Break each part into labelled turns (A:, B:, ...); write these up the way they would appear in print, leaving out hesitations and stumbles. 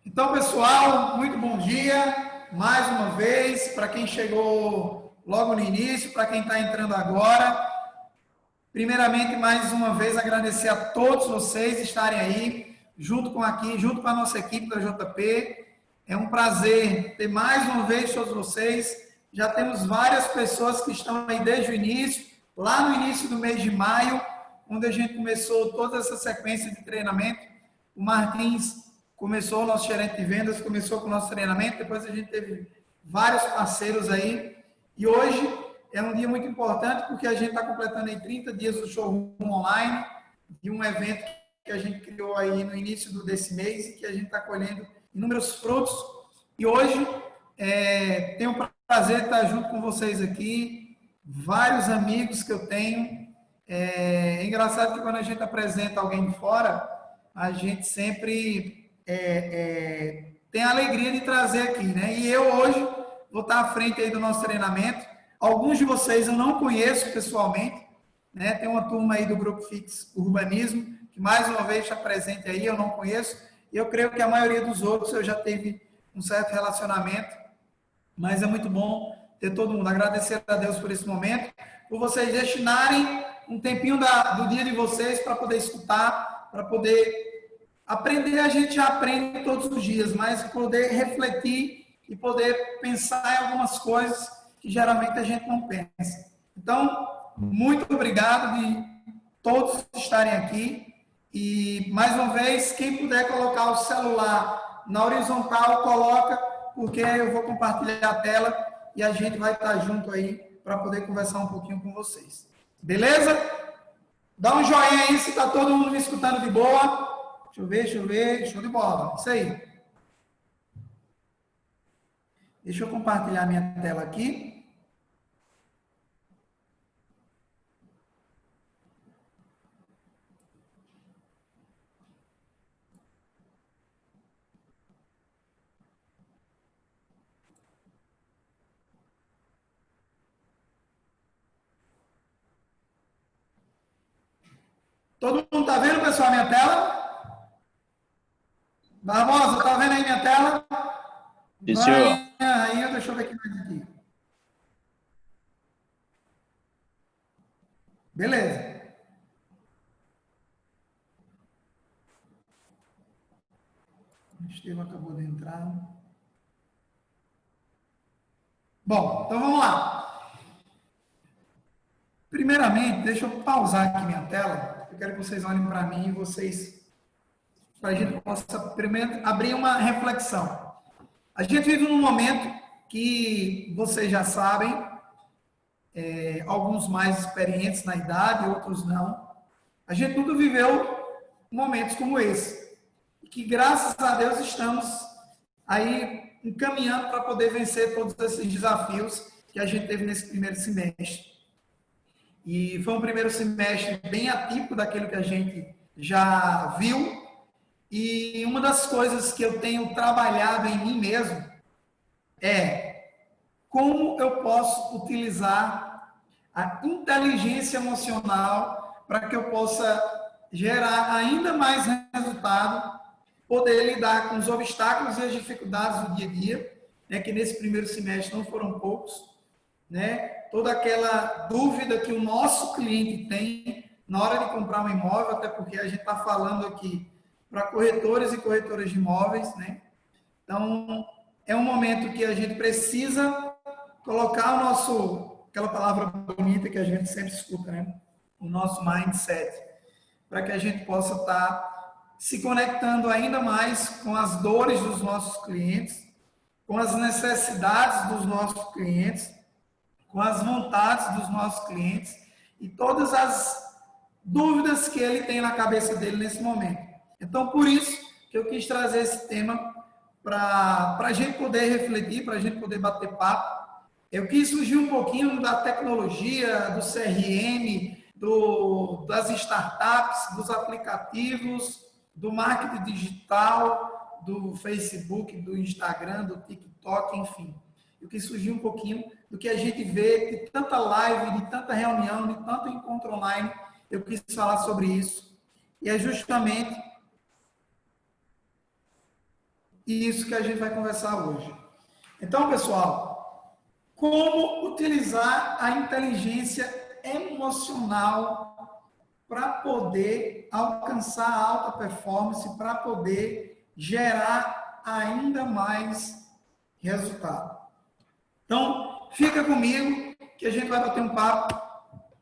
A: Então, pessoal, muito bom dia. Mais uma vez, para quem chegou logo no início, para quem está entrando agora. Primeiramente, mais uma vez, agradecer a todos vocês estarem aí, junto com a nossa equipe da JP. É um prazer ter mais uma vez todos vocês. Já temos várias pessoas que estão aí desde o início, lá no início do mês de maio, onde a gente começou toda essa sequência de treinamento. O Martins começou, o nosso gerente de vendas, começou com o nosso treinamento, depois a gente teve vários parceiros aí, e hoje é um dia muito importante porque a gente está completando aí 30 dias do showroom online, de um evento que a gente criou aí no início desse mês e que a gente está colhendo inúmeros frutos. E hoje tenho o prazer de estar junto com vocês aqui, vários amigos que eu tenho. É engraçado que quando a gente apresenta alguém de fora, a gente sempre tem a alegria de trazer aqui, né? E eu hoje vou estar à frente aí do nosso treinamento. Alguns de vocês eu não conheço pessoalmente, né? Tem uma turma aí do Grupo Fix Urbanismo, que mais uma vez está presente aí, eu não conheço. E eu creio que a maioria dos outros eu já teve um certo relacionamento, mas é muito bom ter todo mundo. Agradecer a Deus por esse momento, por vocês destinarem um tempinho do dia de vocês para poder escutar, para poder aprender. A gente já aprende todos os dias, mas poder refletir e poder pensar em algumas coisas que geralmente a gente não pensa. Então, muito obrigado de todos estarem aqui. E, mais uma vez, quem puder colocar o celular na horizontal, coloca, porque eu vou compartilhar a tela e a gente vai estar junto aí para poder conversar um pouquinho com vocês. Beleza? Dá um joinha aí se está todo mundo me escutando de boa. Deixa eu ver. Show de bola. Isso aí. Deixa eu compartilhar minha tela aqui. Todo mundo está vendo, pessoal, minha tela? Barbosa, está vendo aí minha tela?
B: Sim, senhor.
A: Rainha, deixa eu ver aqui. Beleza. O Estevam acabou de entrar. Bom, então vamos lá. Primeiramente, deixa eu pausar aqui minha tela. Eu quero que vocês olhem para mim e para a gente possa primeiro abrir uma reflexão. A gente vive num momento que vocês já sabem, alguns mais experientes na idade, outros não. A gente tudo viveu momentos como esse. E que, graças a Deus, estamos aí encaminhando para poder vencer todos esses desafios que a gente teve nesse primeiro semestre. E foi um primeiro semestre bem atípico daquilo que a gente já viu. E uma das coisas que eu tenho trabalhado em mim mesmo é como eu posso utilizar a inteligência emocional para que eu possa gerar ainda mais resultado, poder lidar com os obstáculos e as dificuldades do dia a dia, né, que nesse primeiro semestre não foram poucos, né? Toda aquela dúvida que o nosso cliente tem na hora de comprar um imóvel, até porque a gente está falando aqui para corretores e corretoras de imóveis, né? Então, é um momento que a gente precisa colocar o nosso, aquela palavra bonita que a gente sempre escuta, né? O nosso mindset, para que a gente possa estar se conectando ainda mais com as dores dos nossos clientes, com as necessidades dos nossos clientes, com as vontades dos nossos clientes e todas as dúvidas que ele tem na cabeça dele nesse momento. Então, por isso que eu quis trazer esse tema para a gente poder refletir, para a gente poder bater papo. Eu quis fugir um pouquinho da tecnologia, do CRM, das startups, dos aplicativos, do marketing digital, do Facebook, do Instagram, do TikTok, enfim. Eu quis fugir um pouquinho do que a gente vê, de tanta live, de tanta reunião, de tanto encontro online. Eu quis falar sobre isso. E é justamente isso que a gente vai conversar hoje. Então, pessoal, como utilizar a inteligência emocional para poder alcançar a alta performance, para poder gerar ainda mais resultado. Então, fica comigo que a gente vai bater um papo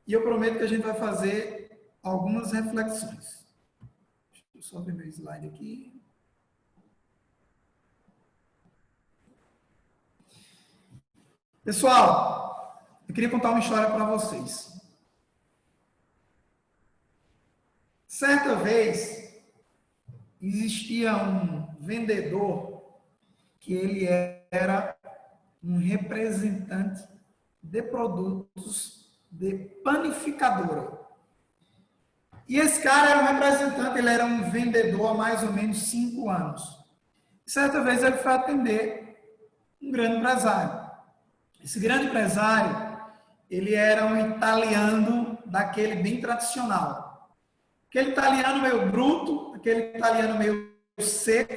A: e eu prometo que a gente vai fazer algumas reflexões. Deixa eu só ver meu slide aqui. Pessoal, eu queria contar uma história para vocês. Certa vez, existia um vendedor que ele era um representante de produtos de panificadora. E esse cara era um representante, ele era um vendedor há mais ou menos 5 anos. Certa vez ele foi atender um grande empresário. Esse grande empresário, ele era um italiano daquele bem tradicional. Aquele italiano meio bruto, aquele italiano meio seco,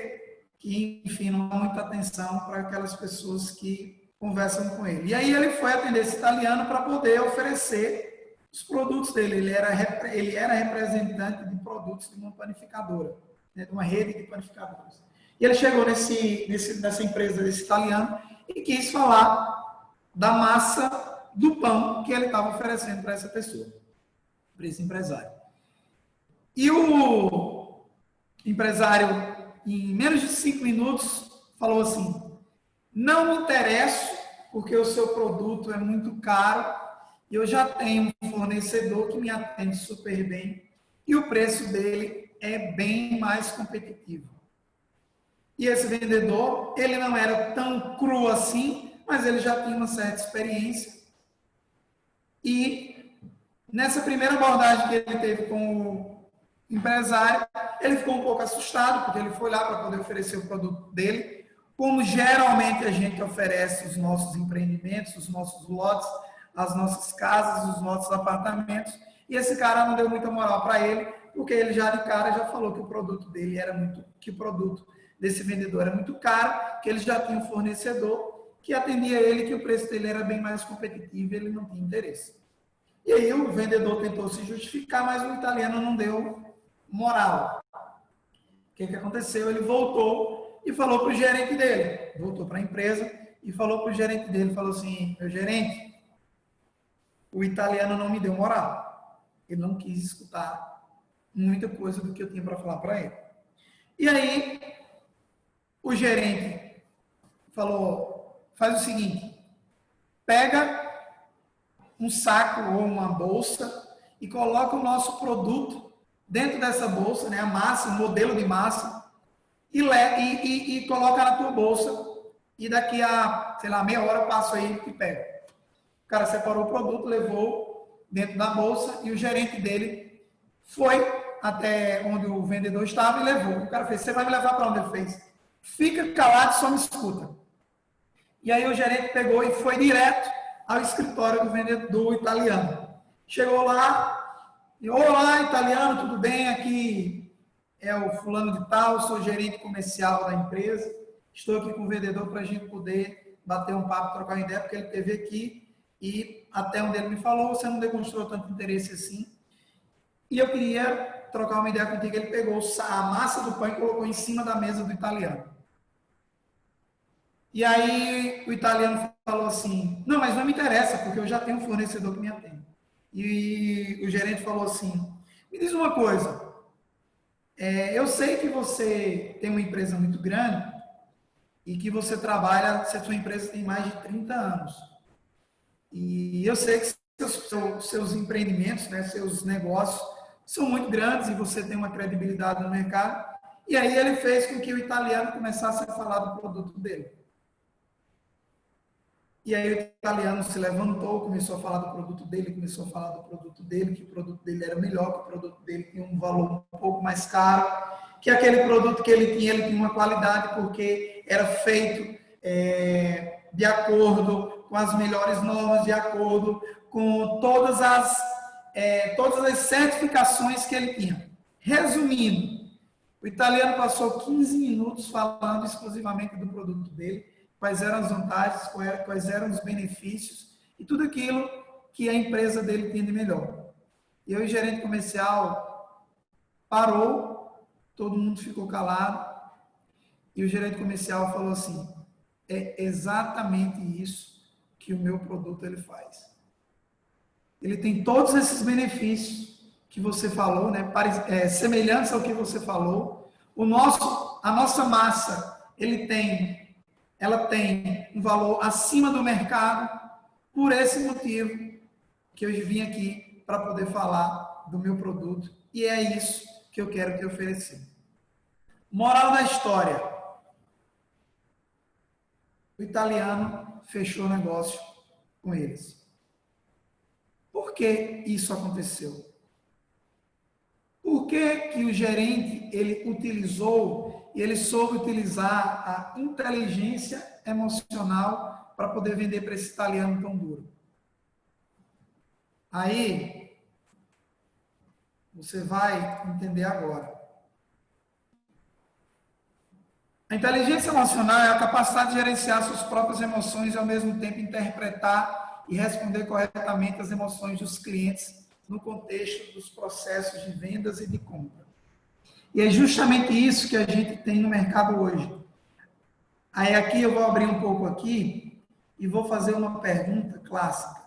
A: que, enfim, não dá muita atenção para aquelas pessoas que conversam com ele. E aí ele foi atender esse italiano para poder oferecer os produtos dele. Ele era representante de produtos de uma panificadora, né, de uma rede de panificadoras. E ele chegou nessa empresa desse italiano e quis falar da massa do pão que ele estava oferecendo para essa pessoa, para esse empresário. E o empresário, em menos de 5 minutos, falou assim: não me interesso porque o seu produto é muito caro e eu já tenho um fornecedor que me atende super bem e o preço dele é bem mais competitivo. E esse vendedor, ele não era tão cru assim, mas ele já tinha uma certa experiência. E nessa primeira abordagem que ele teve com o empresário, ele ficou um pouco assustado, porque ele foi lá para poder oferecer o produto dele, como geralmente a gente oferece os nossos empreendimentos, os nossos lotes, as nossas casas, os nossos apartamentos, e esse cara não deu muita moral para ele, porque ele já de cara já falou que o produto dele era muito, que o produto desse vendedor era muito caro, que ele já tinha um fornecedor que atendia ele, que o preço dele era bem mais competitivo e ele não tinha interesse. E aí o vendedor tentou se justificar, mas o italiano não deu moral. O que aconteceu? Ele voltou e falou para o gerente dele, voltou para a empresa e falou para o gerente dele, falou assim: meu gerente, o italiano não me deu moral. Ele não quis escutar muita coisa do que eu tinha para falar para ele. E aí o gerente falou: faz o seguinte, pega um saco ou uma bolsa e coloca o nosso produto dentro dessa bolsa, né, a massa, o modelo de massa, e coloca na tua bolsa e daqui a, sei lá, meia hora eu passo aí e pego. O cara separou o produto, levou dentro da bolsa e o gerente dele foi até onde o vendedor estava e levou. O cara fez: você vai me levar para onde? Ele fez: fica calado, só me escuta. E aí o gerente pegou e foi direto ao escritório do vendedor italiano. Chegou lá e: olá, italiano, tudo bem? Aqui é o fulano de tal, sou gerente comercial da empresa. Estou aqui com o vendedor para a gente poder bater um papo, trocar uma ideia, porque ele esteve aqui e até onde ele me falou, você não demonstrou tanto interesse assim. E eu queria trocar uma ideia contigo. Ele pegou a massa do pão e colocou em cima da mesa do italiano. E aí o italiano falou assim: não, mas não me interessa, porque eu já tenho um fornecedor que me atende. E o gerente falou assim: me diz uma coisa, eu sei que você tem uma empresa muito grande e que você trabalha, se a sua empresa tem mais de 30 anos. E eu sei que seus empreendimentos, né, seus negócios são muito grandes e você tem uma credibilidade no mercado. E aí ele fez com que o italiano começasse a falar do produto dele. E aí o italiano se levantou, começou a falar do produto dele, que o produto dele era melhor, que o produto dele tinha um valor um pouco mais caro, que aquele produto que ele tinha uma qualidade porque era feito de acordo com as melhores normas, de acordo com todas as certificações que ele tinha. Resumindo, O italiano passou 15 minutos falando exclusivamente do produto dele, quais eram as vantagens, quais eram os benefícios e tudo aquilo que a empresa dele tinha de melhor. E aí o gerente comercial parou, todo mundo ficou calado, e o gerente comercial falou assim: é exatamente isso que o meu produto ele faz. Ele tem todos esses benefícios que você falou, né, semelhantes ao que você falou. A nossa massa, ela tem um valor acima do mercado. Por esse motivo que eu vim aqui para poder falar do meu produto, e é isso que eu quero te oferecer. Moral da história: o italiano fechou negócio com eles. Por que isso aconteceu? Por que que o gerente ele utilizou e ele soube utilizar a inteligência emocional para poder vender para esse italiano tão duro? Aí você vai entender agora. A inteligência emocional é a capacidade de gerenciar suas próprias emoções e ao mesmo tempo interpretar e responder corretamente às emoções dos clientes no contexto dos processos de vendas e de compra. E é justamente isso que a gente tem no mercado hoje. Aí aqui eu vou abrir um pouco aqui e vou fazer uma pergunta clássica.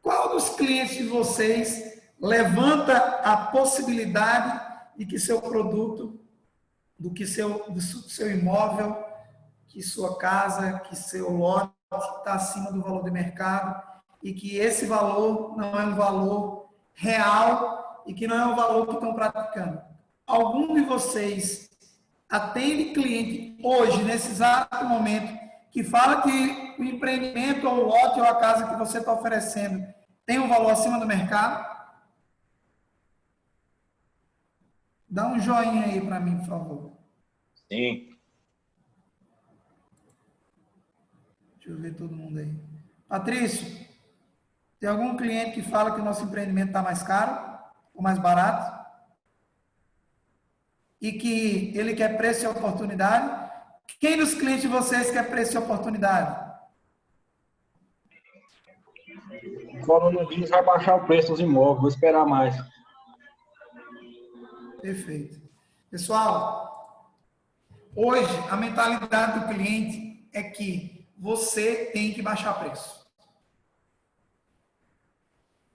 A: Qual dos clientes de vocês levanta a possibilidade de que seu produto, do seu imóvel, que sua casa, que seu lote está acima do valor de mercado e que esse valor não é um valor real e que não é um valor que estão praticando? Algum de vocês atende cliente hoje, nesse exato momento, que fala que o empreendimento ou o lote ou a casa que você está oferecendo tem um valor acima do mercado? Dá um joinha aí para mim, por favor.
B: Sim.
A: Deixa eu ver todo mundo aí. Patrício, tem algum cliente que fala que o nosso empreendimento está mais caro ou mais barato? E que ele quer preço e oportunidade? Quem dos clientes de vocês quer preço e oportunidade?
C: Quando não diz, vai baixar o preço dos imóveis, vou esperar mais.
A: Perfeito. Pessoal, hoje a mentalidade do cliente é que você tem que baixar preço.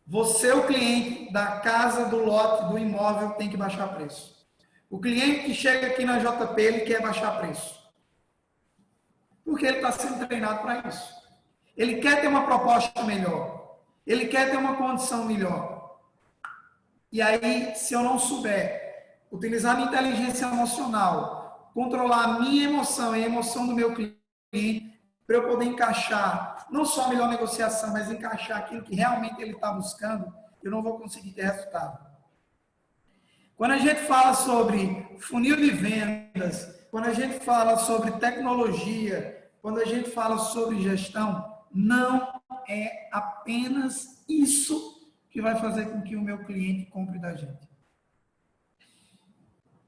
A: Você, o cliente da casa, do lote, do imóvel, tem que baixar preço. O cliente que chega aqui na JP, ele quer baixar preço. Porque ele está sendo treinado para isso. Ele quer ter uma proposta melhor. Ele quer ter uma condição melhor. E aí, se eu não souber utilizar minha inteligência emocional, controlar a minha emoção e a emoção do meu cliente, para eu poder encaixar, não só a melhor negociação, mas encaixar aquilo que realmente ele está buscando, eu não vou conseguir ter resultado. Quando a gente fala sobre funil de vendas, quando a gente fala sobre tecnologia, quando a gente fala sobre gestão, não é apenas isso que vai fazer com que o meu cliente compre da gente.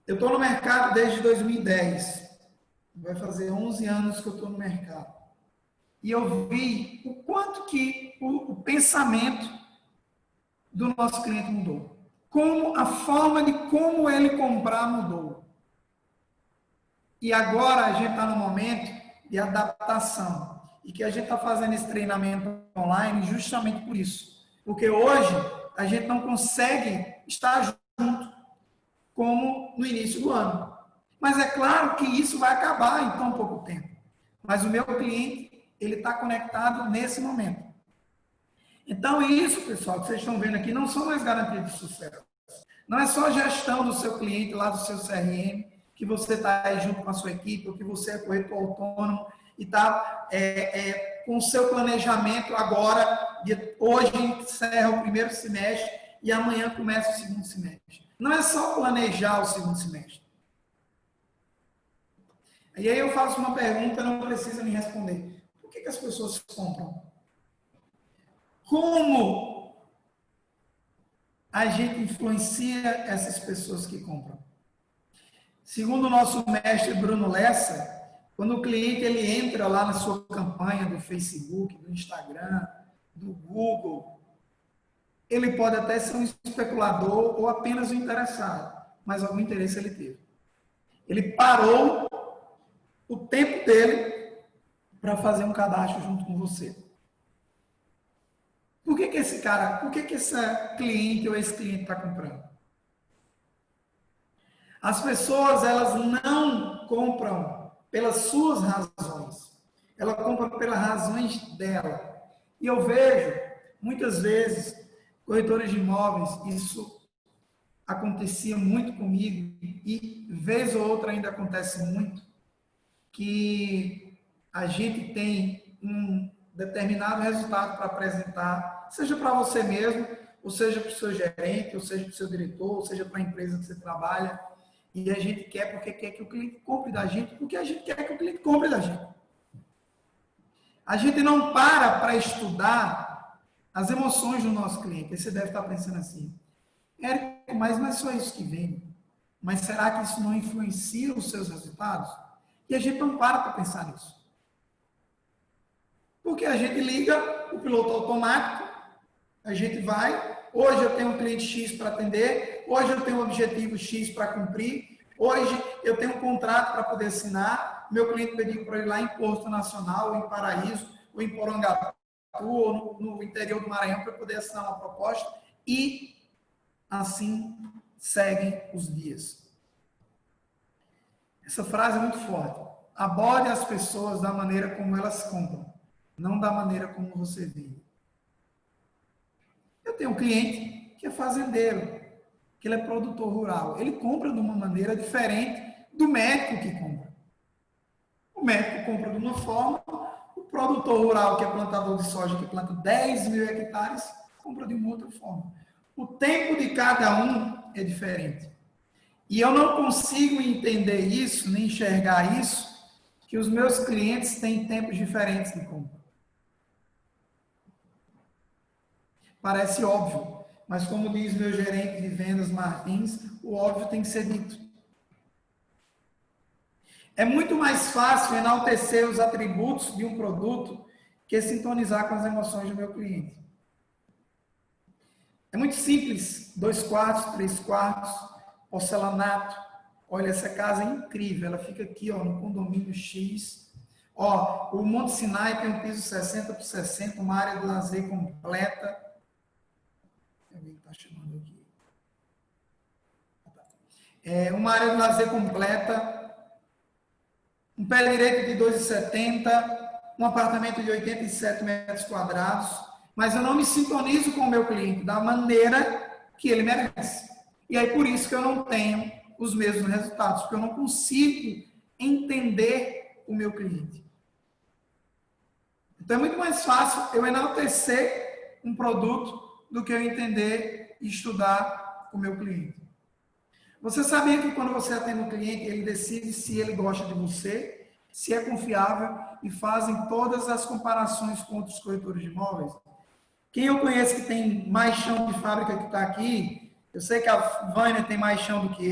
A: Eu estou no mercado desde 2010. Vai fazer 11 anos que eu estou no mercado. E eu vi o quanto que o pensamento do nosso cliente mudou. Como a forma de como ele comprar mudou. E agora a gente está no momento de adaptação. E que a gente está fazendo esse treinamento online justamente por isso. Porque hoje a gente não consegue estar junto como no início do ano. Mas é claro que isso vai acabar em tão pouco tempo. Mas o meu cliente, ele está conectado nesse momento. Então, isso, pessoal, que vocês estão vendo aqui, não são mais garantias de sucesso. Não é só a gestão do seu cliente, lá do seu CRM, que você está aí junto com a sua equipe, ou que você é corretor autônomo e está com o seu planejamento agora, hoje encerra o primeiro semestre e amanhã começa o segundo semestre. Não é só planejar o segundo semestre. E aí eu faço uma pergunta, não precisa me responder. Por que as pessoas compram? Como a gente influencia essas pessoas que compram? Segundo o nosso mestre Bruno Lessa, quando o cliente ele entra lá na sua campanha do Facebook, do Instagram, do Google, ele pode até ser um especulador ou apenas um interessado, mas algum interesse ele teve. Ele parou o tempo dele para fazer um cadastro junto com você. Por que esse cara, por que essa cliente ou esse cliente está comprando? As pessoas, elas não compram pelas suas razões. Ela compra pelas razões dela. E eu vejo, muitas vezes, corretores de imóveis, isso acontecia muito comigo e vez ou outra ainda acontece muito, que a gente tem um determinado resultado para apresentar, seja para você mesmo, ou seja para o seu gerente, ou seja para o seu diretor, ou seja para a empresa que você trabalha, e a gente quer porque quer que o cliente compre da gente, porque a gente quer que o cliente compre da gente. A gente não para estudar as emoções do nosso cliente. Você deve estar pensando assim, Érico, mas não é só isso que vende. Mas será que isso não influencia os seus resultados? E a gente não para pensar nisso. Porque a gente liga o piloto automático, a gente vai, hoje eu tenho um cliente X para atender, hoje eu tenho um objetivo X para cumprir, hoje eu tenho um contrato para poder assinar, meu cliente pediu para ir lá em Porto Nacional, ou em Paraíso, ou em Porangatu, ou no interior do Maranhão para poder assinar uma proposta, e assim seguem os dias. Essa frase é muito forte. Aborde as pessoas da maneira como elas compram, não da maneira como você vive. Eu tenho um cliente que é fazendeiro, que ele é produtor rural. Ele compra de uma maneira diferente do médico que compra. O médico compra de uma forma, o produtor rural, que é plantador de soja, que planta 10 mil hectares, compra de uma outra forma. O tempo de cada um é diferente. E eu não consigo entender isso, nem enxergar isso, que os meus clientes têm tempos diferentes de compra. Parece óbvio, mas como diz meu gerente de vendas Martins, o óbvio tem que ser dito. É muito mais fácil enaltecer os atributos de um produto que sintonizar com as emoções do meu cliente. É muito simples, 2 quartos, 3 quartos, porcelanato. Olha, essa casa é incrível, ela fica aqui, ó, no condomínio X. Ó, o Monte Sinai tem um piso 60 por 60, uma área de lazer completa. Alguém está chamando aqui. Uma área de lazer completa, um pé direito de 2,70, um apartamento de 87 metros quadrados, mas eu não me sintonizo com o meu cliente da maneira que ele merece. E aí por isso que eu não tenho os mesmos resultados, porque eu não consigo entender o meu cliente. Então é muito mais fácil eu enaltecer um produto do que eu entender e estudar o meu cliente. Você sabia que quando você atende um cliente, ele decide se ele gosta de você, se é confiável e fazem todas as comparações com outros corretores de imóveis? Quem eu conheço que tem mais chão de fábrica que está aqui, eu sei que a Vânia tem mais chão do que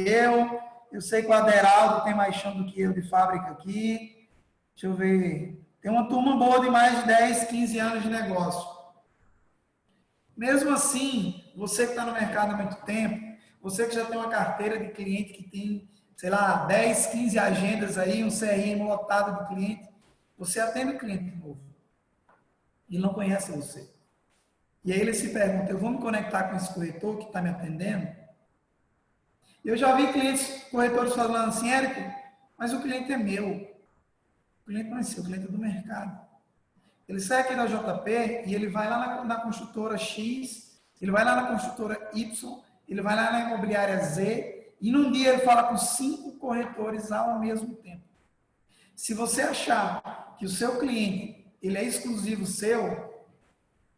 A: eu sei que o Aderaldo tem mais chão do que eu de fábrica aqui. Deixa eu ver. Tem uma turma boa de mais de 10, 15 anos de negócio. Mesmo assim, você que está no mercado há muito tempo, você que já tem uma carteira de cliente que tem, sei lá, 10, 15 agendas aí, um CRM lotado de cliente, você atende o cliente novo. E não conhece você. E aí ele se pergunta, eu vou me conectar com esse corretor que está me atendendo? Eu já vi clientes, corretores falando assim, Érico, mas o cliente é meu. O cliente não é seu, o cliente é do mercado. Ele sai aqui da JP e ele vai lá na construtora X, ele vai lá na construtora Y, ele vai lá na imobiliária Z, e num dia ele fala com 5 corretores ao mesmo tempo. Se você achar que o seu cliente ele é exclusivo seu,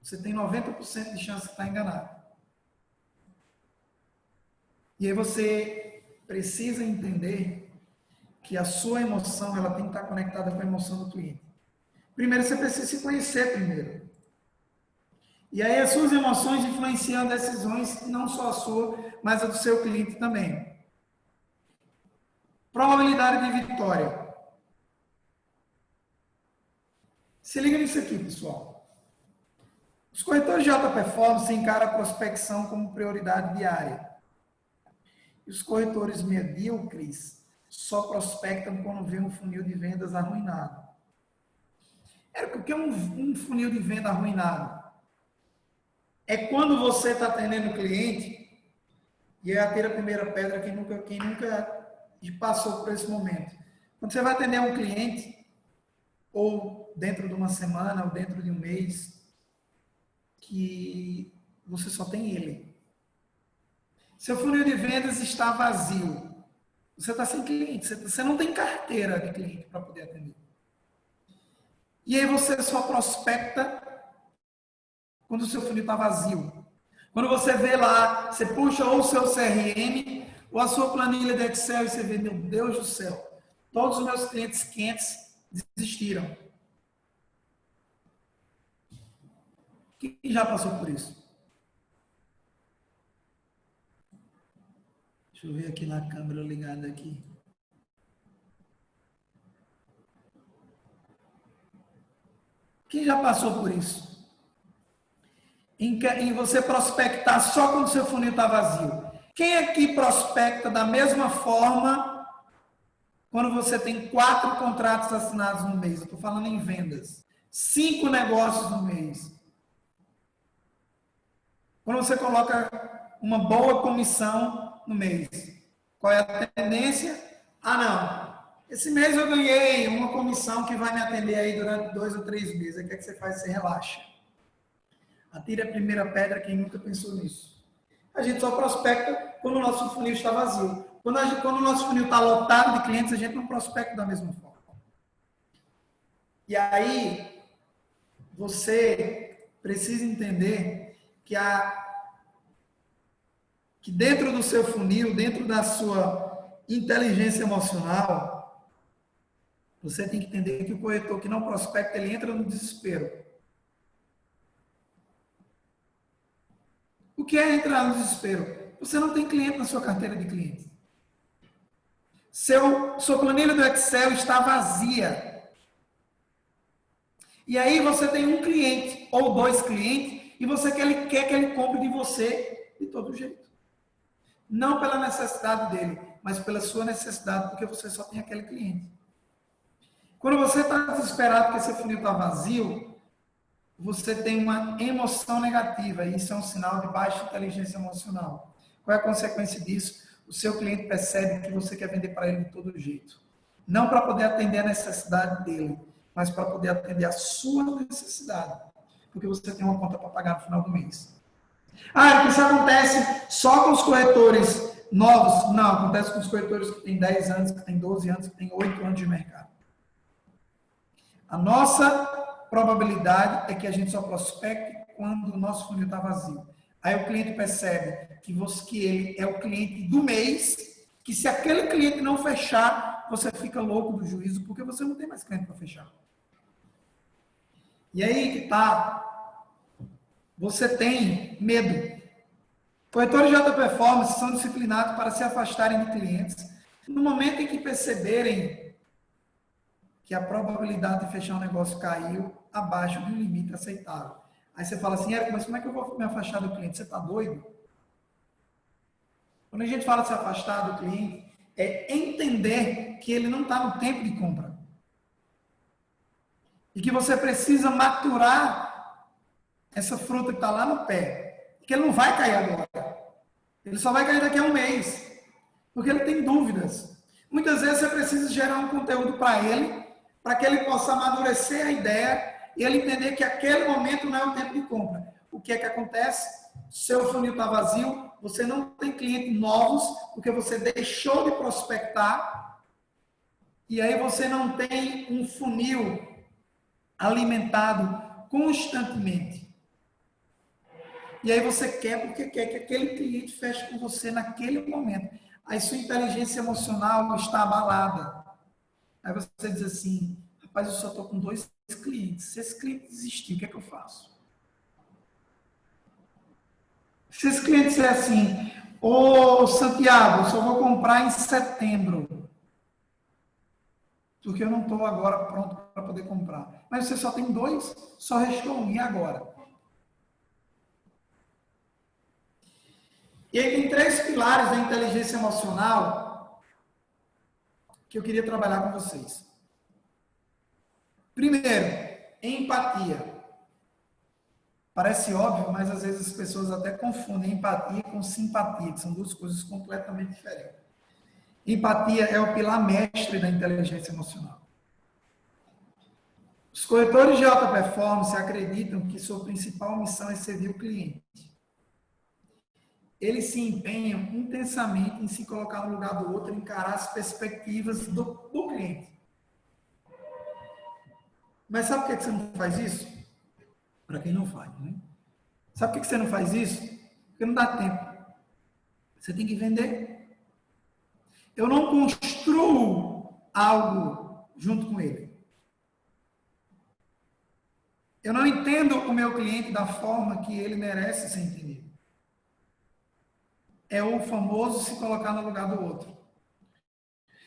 A: você tem 90% de chance de estar enganado. E aí você precisa entender que a sua emoção ela tem que estar conectada com a emoção do cliente. Primeiro, você precisa se conhecer primeiro. E aí as suas emoções influenciam decisões, não só a sua, mas a do seu cliente também. Probabilidade de vitória. Se liga nisso aqui, pessoal. Os corretores de alta performance encaram a prospecção como prioridade diária. E os corretores medíocres só prospectam quando vê um funil de vendas arruinado. O que é um funil de venda arruinado? É quando você está atendendo o cliente e é atira a primeira pedra quem nunca passou por esse momento. Quando você vai atender um cliente, ou dentro de uma semana, ou dentro de um mês, que você só tem ele. Seu funil de vendas está vazio. Você está sem cliente, você não tem carteira de cliente para poder atender. E aí você só prospecta quando o seu funil está vazio. Quando você vê lá, você puxa ou o seu CRM ou a sua planilha de Excel e você vê, meu Deus do céu, todos os meus clientes quentes desistiram. Quem já passou por isso? Deixa eu ver aqui na câmera ligada aqui. Quem já passou por isso? Em você prospectar só quando o seu funil está vazio. Quem aqui prospecta da mesma forma quando você tem 4 contratos assinados no mês? Eu estou falando em vendas. 5 negócios no mês. Quando você coloca uma boa comissão no mês. Qual é a tendência? Ah, não. Esse mês eu ganhei uma comissão que vai me atender aí durante 2 ou 3 meses. Aí o que é que você faz? Você relaxa. Atire a primeira pedra quem nunca pensou nisso. A gente só prospecta quando o nosso funil está vazio. Quando o nosso funil está lotado de clientes, a gente não prospecta da mesma forma. E aí, você precisa entender que dentro do seu funil, dentro da sua inteligência emocional, você tem que entender que o corretor que não prospecta, ele entra no desespero. O que é entrar no desespero? Você não tem cliente na sua carteira de clientes. Sua planilha do Excel está vazia. E aí você tem um cliente ou 2 clientes e você quer que ele compre de você de todo jeito. Não pela necessidade dele, mas pela sua necessidade, porque você só tem aquele cliente. Quando você está desesperado porque seu funil está vazio, você tem uma emoção negativa, e isso é um sinal de baixa inteligência emocional. Qual é a consequência disso? O seu cliente percebe que você quer vender para ele de todo jeito. Não para poder atender a necessidade dele, mas para poder atender a sua necessidade. Porque você tem uma conta para pagar no final do mês. Ah, isso acontece só com os corretores novos? Não, acontece com os corretores que têm 10 anos, que têm 12 anos, que têm 8 anos de mercado. A nossa probabilidade é que a gente só prospecte quando o nosso funil está vazio. Aí o cliente percebe que ele é o cliente do mês, que se aquele cliente não fechar, você fica louco do juízo, porque você não tem mais cliente para fechar. E aí que tá, você tem medo. Corretores de alta performance são disciplinados para se afastarem de clientes no momento em que perceberem que a probabilidade de fechar um negócio caiu abaixo de um limite aceitável. Aí você fala assim, mas como é que eu vou me afastar do cliente? Você está doido? Quando a gente fala de se afastar do cliente, é entender que ele não está no tempo de compra. E que você precisa maturar essa fruta que está lá no pé. Que ele não vai cair agora. Ele só vai cair daqui a um mês. Porque ele tem dúvidas. Muitas vezes você precisa gerar um conteúdo para ele, para que ele possa amadurecer a ideia e ele entender que aquele momento não é o tempo de compra. O que é que acontece? Seu funil está vazio, você não tem clientes novos, porque você deixou de prospectar, e aí você não tem um funil alimentado constantemente. E aí você quer, porque quer que aquele cliente feche com você naquele momento. Aí sua inteligência emocional está abalada. Aí você diz assim, rapaz, eu só estou com 2 clientes. Se esse cliente desistir, o que é que eu faço? Se esse cliente disser assim, ô Santiago, eu só vou comprar em setembro. porque eu não estou agora pronto para poder comprar. Mas você só tem 2, só restou 1, e agora? E aí tem 3 pilares da inteligência emocional que eu queria trabalhar com vocês. Primeiro, empatia. Parece óbvio, mas às vezes as pessoas até confundem empatia com simpatia, que são 2 coisas completamente diferentes. Empatia é o pilar mestre da inteligência emocional. Os corretores de alta performance acreditam que sua principal missão é servir o cliente. Eles se empenham intensamente em se colocar no lugar do outro, encarar as perspectivas do cliente. Mas sabe por que você não faz isso? Para quem não faz, né? Sabe por que você não faz isso? Porque não dá tempo. Você tem que vender. Eu não construo algo junto com ele. Eu não entendo o meu cliente da forma que ele merece ser entendido. É o famoso se colocar no lugar do outro.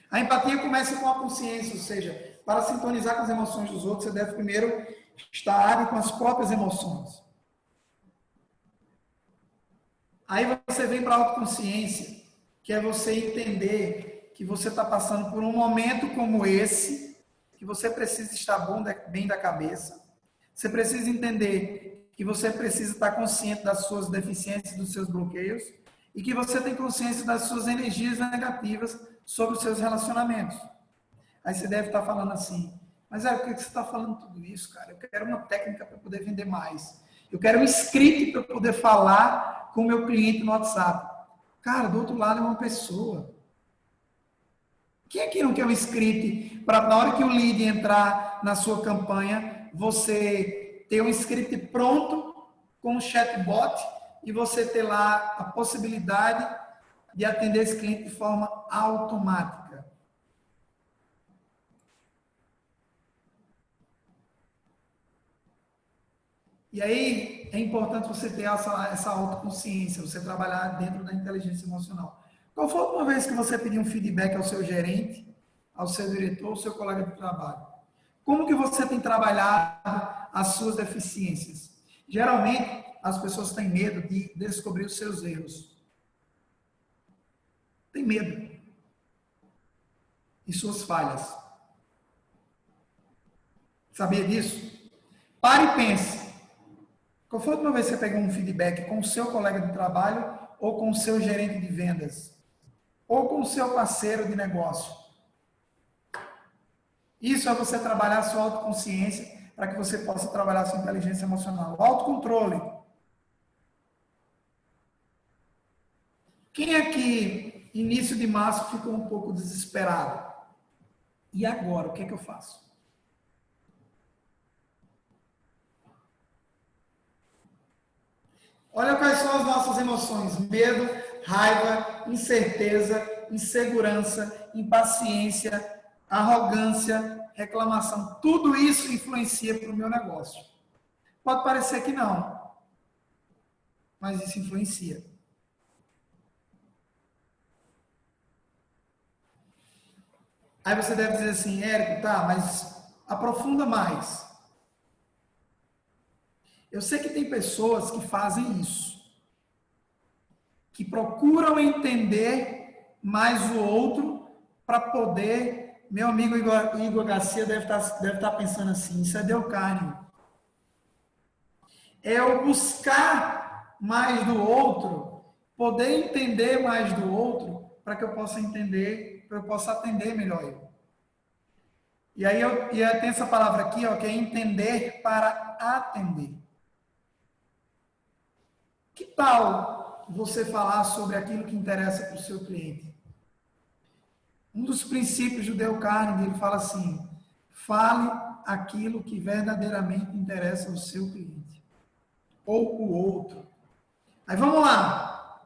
A: A empatia começa com a consciência, ou seja, para sintonizar com as emoções dos outros, você deve primeiro estar hábil com as próprias emoções. Aí você vem para a autoconsciência, que é você entender que você está passando por um momento como esse, que você precisa estar bem da cabeça. Você precisa entender que você precisa estar consciente das suas deficiências, dos seus bloqueios, e que você tem consciência das suas energias negativas sobre os seus relacionamentos. Aí você deve estar falando assim, mas por que você está falando tudo isso, cara? Eu quero uma técnica para poder vender mais. Eu quero um script para poder falar com o meu cliente no WhatsApp. Cara, do outro lado é uma pessoa. Quem aqui não quer um script para, na hora que o lead entrar na sua campanha, você ter um script pronto com um chatbot e você ter lá a possibilidade de atender esse cliente de forma automática? E aí é importante você ter essa autoconsciência, você trabalhar dentro da inteligência emocional. Qual foi a última vez que você pediu um feedback ao seu gerente, ao seu diretor, ao seu colega de trabalho? Como que você tem trabalhado as suas deficiências? Geralmente, as pessoas têm medo de descobrir os seus erros. Tem medo. E suas falhas. Sabia disso? Pare e pense. Qual foi a última vez que você pegou um feedback com o seu colega de trabalho ou com o seu gerente de vendas? Ou com o seu parceiro de negócio? Isso é você trabalhar a sua autoconsciência para que você possa trabalhar a sua inteligência emocional. O autocontrole. Quem aqui, início de março, ficou um pouco desesperado? E agora, o que é que eu faço? Olha quais são as nossas emoções: medo, raiva, incerteza, insegurança, impaciência, arrogância, reclamação. Tudo isso influencia para o meu negócio. Pode parecer que não, mas isso influencia. Aí você deve dizer assim, Érico, tá, mas aprofunda mais. Eu sei que tem pessoas que fazem isso, que procuram entender mais o outro para poder... Meu amigo Igor Garcia deve estar pensando assim, isso é Delcárnio. É eu buscar mais do outro, poder entender mais do outro, para que eu possa entender, para eu possa atender melhor ele. E aí tem essa palavra aqui, ó, que é entender para atender. Que tal você falar sobre aquilo que interessa para o seu cliente? Um dos princípios do Dale Carnegie, ele fala assim, fale aquilo que verdadeiramente interessa ao seu cliente. Ou o outro. Aí vamos lá.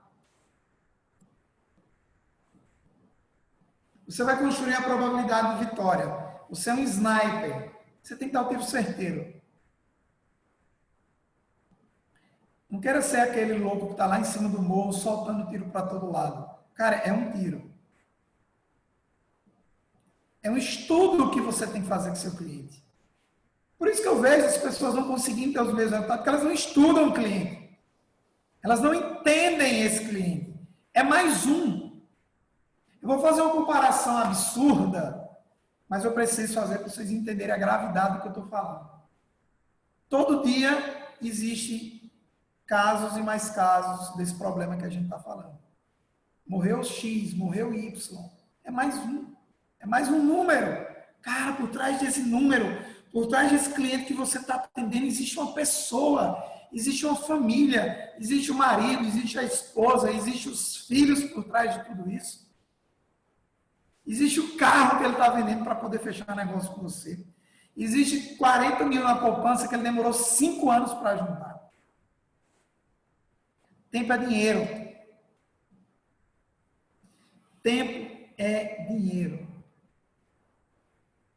A: Você vai construir a probabilidade de vitória. Você é um sniper. Você tem que dar o tiro certeiro. Não quero ser aquele louco que está lá em cima do morro soltando tiro para todo lado. Cara, é um tiro. É um estudo que você tem que fazer com seu cliente. Por isso que eu vejo as pessoas não conseguindo ter os mesmos resultados, porque elas não estudam o cliente. Elas não entendem esse cliente. É mais um. Eu vou fazer uma comparação absurda, mas eu preciso fazer para vocês entenderem a gravidade do que eu estou falando. Todo dia existem casos e mais casos desse problema que a gente está falando. Morreu X, morreu Y. É mais um. É mais um número. Cara, por trás desse número, por trás desse cliente que você está atendendo, existe uma pessoa, existe uma família, existe o marido, existe a esposa, existe os filhos por trás de tudo isso. Existe o carro que ele está vendendo para poder fechar negócio com você. Existe 40 mil na poupança que ele demorou 5 anos para juntar. Tempo é dinheiro. Tempo é dinheiro.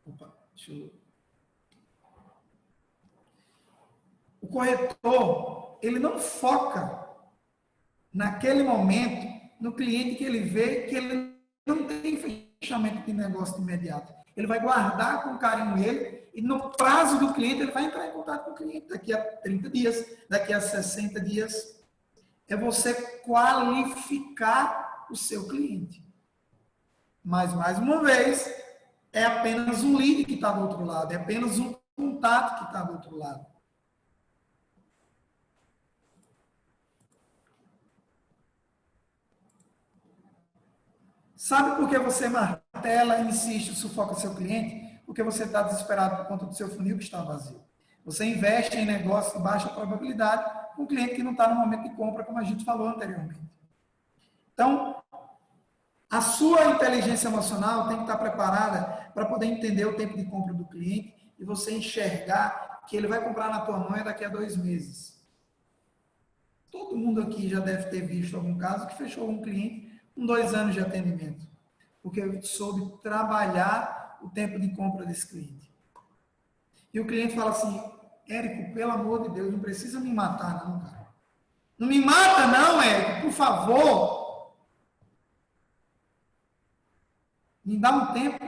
A: Opa, deixa eu... O corretor, ele não foca naquele momento no cliente que ele vê que ele não tem fechamento de negócio imediato. Ele vai guardar com carinho ele e no prazo do cliente ele vai entrar em contato com o cliente daqui a 30 dias, daqui a 60 dias. É você qualificar o seu cliente. Mas, mais uma vez, é apenas um lead que está do outro lado, é apenas um contato que está do outro lado. Sabe por que você martela, insiste, sufoca seu cliente? Porque você está desesperado por conta do seu funil que está vazio. Você investe em negócio de baixa probabilidade com um cliente que não está no momento de compra, como a gente falou anteriormente. Então, a sua inteligência emocional tem que estar preparada para poder entender o tempo de compra do cliente e você enxergar que ele vai comprar na tua mão daqui a 2 meses. Todo mundo aqui já deve ter visto algum caso que fechou um cliente com 2 anos de atendimento, porque eu soube trabalhar o tempo de compra desse cliente. E o cliente fala assim, Érico, pelo amor de Deus, não precisa me matar não, cara. Não me mata não, Érico, por favor. Me dá um tempo.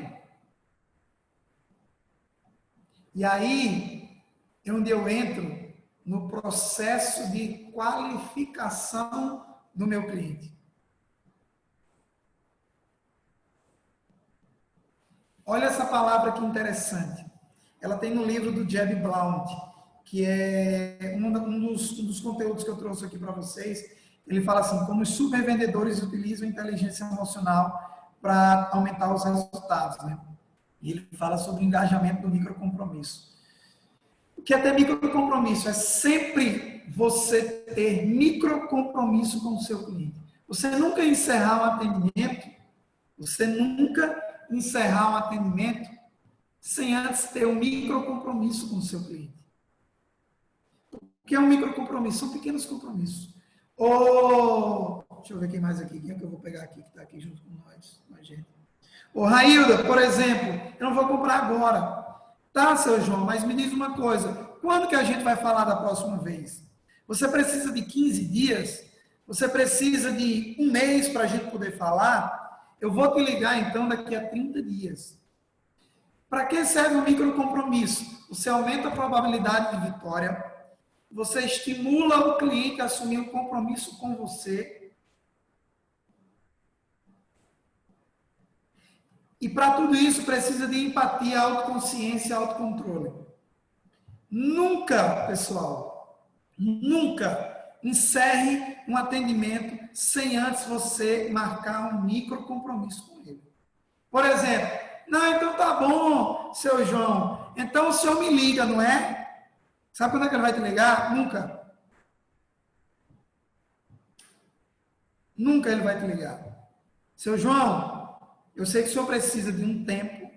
A: E aí, é onde eu entro no processo de qualificação do meu cliente. Olha essa palavra que interessante. Ela tem no livro do Jeb Blount, que é um dos conteúdos que eu trouxe aqui para vocês. Ele fala assim, como os supervendedores utilizam inteligência emocional para aumentar os resultados, né? E ele fala sobre o engajamento do microcompromisso. O que é ter microcompromisso? É sempre você ter microcompromisso com o seu cliente. Você nunca encerrar um atendimento, sem antes ter um microcompromisso com o seu cliente. O que é um microcompromisso? São pequenos compromissos. Deixa eu ver quem mais aqui. Quem é que eu vou pegar aqui, que está aqui junto com nós, gente? Railda, por exemplo, eu não vou comprar agora. Tá, seu João, mas me diz uma coisa. Quando que a gente vai falar da próxima vez? Você precisa de 15 dias? Você precisa de 1 mês para a gente poder falar? Eu vou te ligar, então, daqui a 30 dias. Para que serve o microcompromisso? Você aumenta a probabilidade de vitória, você estimula o cliente a assumir um compromisso com você. E para tudo isso precisa de empatia, autoconsciência e autocontrole. Nunca, pessoal, nunca encerre um atendimento sem antes você marcar um microcompromisso com ele. Por exemplo, não, então tá bom, seu João, então o senhor me liga, não é? Sabe quando é que ele vai te ligar? Nunca. Nunca ele vai te ligar. Seu João, eu sei que o senhor precisa de um tempo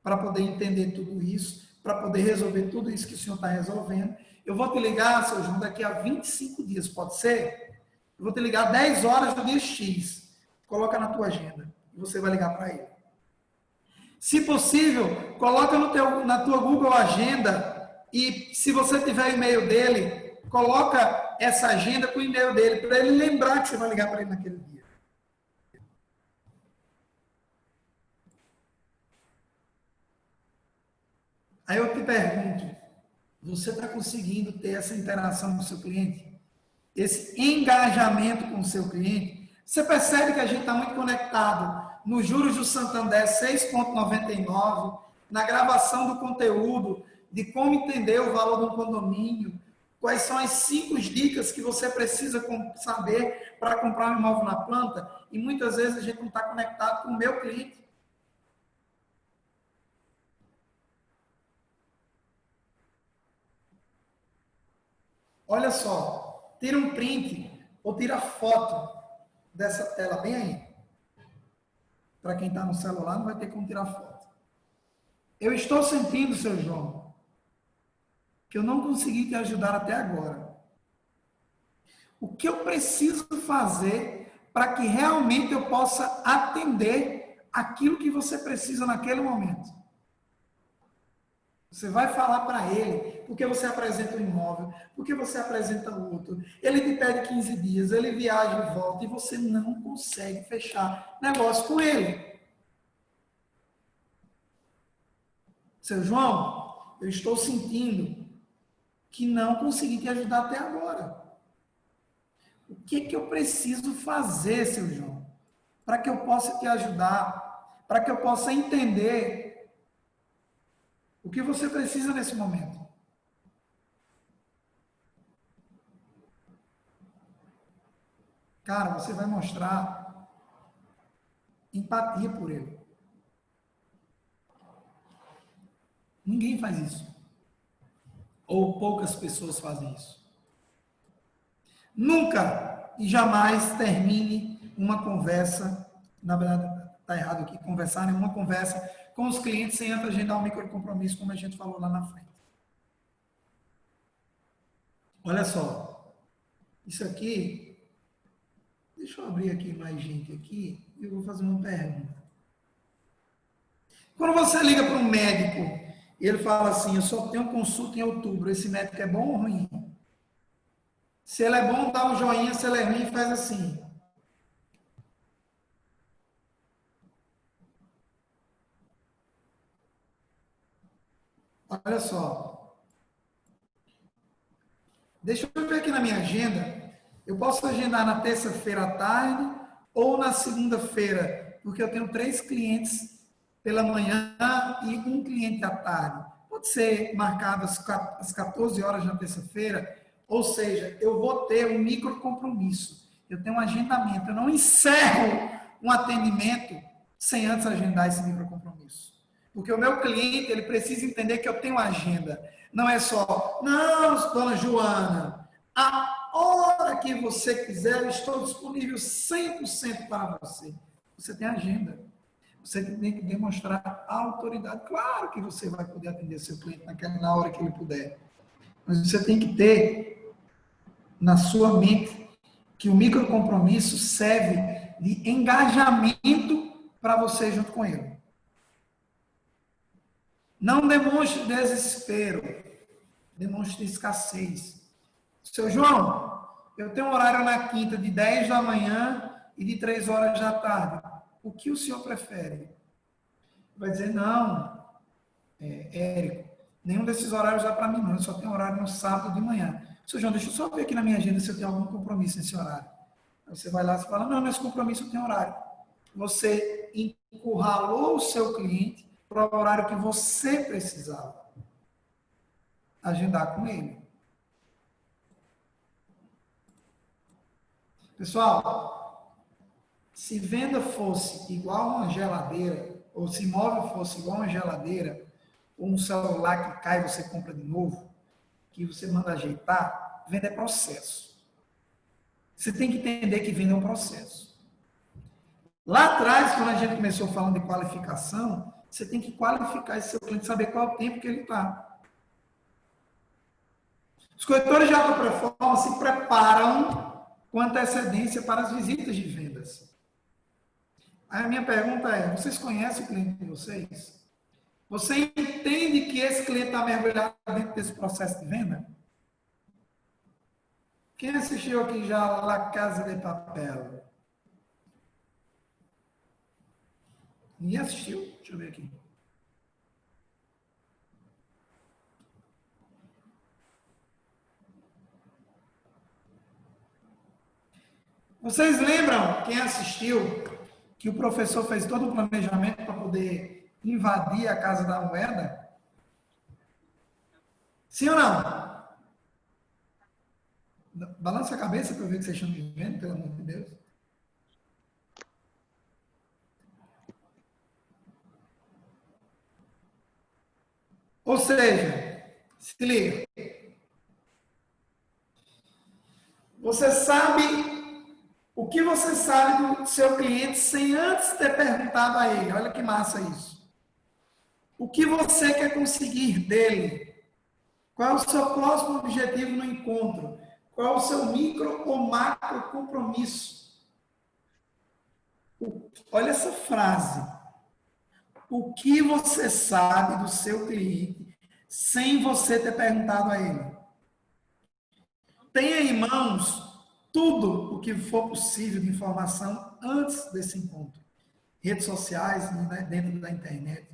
A: para poder entender tudo isso, para poder resolver tudo isso que o senhor está resolvendo. Eu vou te ligar, seu João, daqui a 25 dias, pode ser? Eu vou te ligar 10 horas do dia X. Coloca na tua agenda e você vai ligar para ele. Se possível, coloca na tua Google Agenda e se você tiver o e-mail dele, coloca essa agenda com o e-mail dele, para ele lembrar que você vai ligar para ele naquele dia. Aí eu te pergunto, você está conseguindo ter essa interação com o seu cliente? Esse engajamento com o seu cliente? Você percebe que a gente está muito conectado nos juros do Santander 6,99, na gravação do conteúdo, de como entender o valor do condomínio, quais são as 5 dicas que você precisa saber para comprar um imóvel na planta, e muitas vezes a gente não está conectado com o meu cliente. Olha só, tira um print ou tira foto dessa tela bem aí. Para quem está no celular, não vai ter como tirar foto. Eu estou sentindo, seu João, que eu não consegui te ajudar até agora. O que eu preciso fazer para que realmente eu possa atender aquilo que você precisa naquele momento? Você vai falar para ele, porque você apresenta um imóvel, porque você apresenta outro, ele te pede 15 dias, ele viaja e volta, e você não consegue fechar negócio com ele. Seu João, eu estou sentindo que não consegui te ajudar até agora. O que eu preciso fazer, seu João, para que eu possa te ajudar, para que eu possa entender o que você precisa nesse momento? Cara, você vai mostrar empatia por ele. Ninguém faz isso. Ou poucas pessoas fazem isso. Nunca e jamais termine uma conversa, na verdade está errado aqui, conversar em uma conversa com os clientes sem antes agendar um microcompromisso, como a gente falou lá na frente. Olha só, isso aqui, deixa eu abrir aqui mais gente aqui, e eu vou fazer uma pergunta. Quando você liga para um médico, ele fala assim, eu só tenho consulta em outubro, esse médico é bom ou ruim? Se ele é bom, dá um joinha, se ele é ruim, faz assim. Olha só. Deixa eu ver aqui na minha agenda. Eu posso agendar na terça-feira à tarde ou na segunda-feira, porque eu tenho 3 clientes pela manhã e um cliente à tarde. Pode ser marcado às 14 horas na terça-feira, ou seja, eu vou ter um micro compromisso. Eu tenho um agendamento, eu não encerro um atendimento sem antes agendar esse micro compromisso. Porque o meu cliente, ele precisa entender que eu tenho agenda. Não é só, não, dona Joana, a hora que você quiser, eu estou disponível 100% para você. Você tem agenda. Você tem que demonstrar autoridade. Claro que você vai poder atender seu cliente na hora que ele puder. Mas você tem que ter na sua mente que o microcompromisso serve de engajamento para você junto com ele. Não demonstre desespero, demonstre escassez. Seu João, eu tenho um horário na quinta de 10 da manhã e de 3 horas da tarde. O que o senhor prefere? Vai dizer, não, Érico, nenhum desses horários dá para mim, não. Eu só tenho horário no sábado de manhã. Seu João, deixa eu só ver aqui na minha agenda se eu tenho algum compromisso nesse horário. Aí você vai lá e fala, não, nesse compromisso eu tenho horário. Você encurralou o seu cliente para o horário que você precisava agendar com ele. Pessoal, se venda fosse igual a uma geladeira, ou se imóvel fosse igual a uma geladeira, ou um celular que cai e você compra de novo, que você manda ajeitar, venda é processo. Você tem que entender que venda é um processo. Lá atrás, quando a gente começou falando de qualificação, você tem que qualificar esse seu cliente, saber qual é o tempo que ele está. Os corretores de alta performance se preparam com antecedência para as visitas de vendas. Aí a minha pergunta é, vocês conhecem o cliente de vocês? Você entende que esse cliente está mergulhado dentro desse processo de venda? Quem assistiu aqui já a La Casa de Papel? Ninguém assistiu? Deixa eu ver aqui. Vocês lembram, quem assistiu, que o professor fez todo o planejamento para poder invadir a Casa da Moeda? Sim ou não? Balança a cabeça para eu ver que vocês estão me vendo, pelo amor de Deus. Ou seja, se liga. Você sabe o que você sabe do seu cliente sem antes ter perguntado a ele. Olha que massa isso. O que você quer conseguir dele? Qual é o seu próximo objetivo no encontro? Qual é o seu micro ou macro compromisso? Olha essa frase. O que você sabe do seu cliente sem você ter perguntado a ele? Tenha em mãos tudo o que for possível de informação antes desse encontro. Redes sociais, dentro da internet.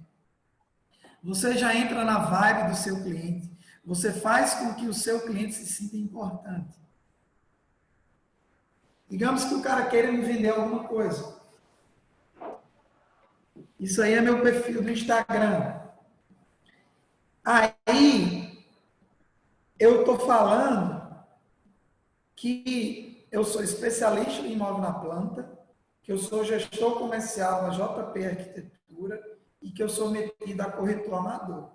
A: Você já entra na vibe do seu cliente. Você faz com que o seu cliente se sinta importante. Digamos que o cara queira me vender alguma coisa. Isso aí é meu perfil do Instagram. Aí, eu estou falando que eu sou especialista em imóvel na planta, que eu sou gestor comercial na JP Arquitetura e que eu sou metido a corretor amador.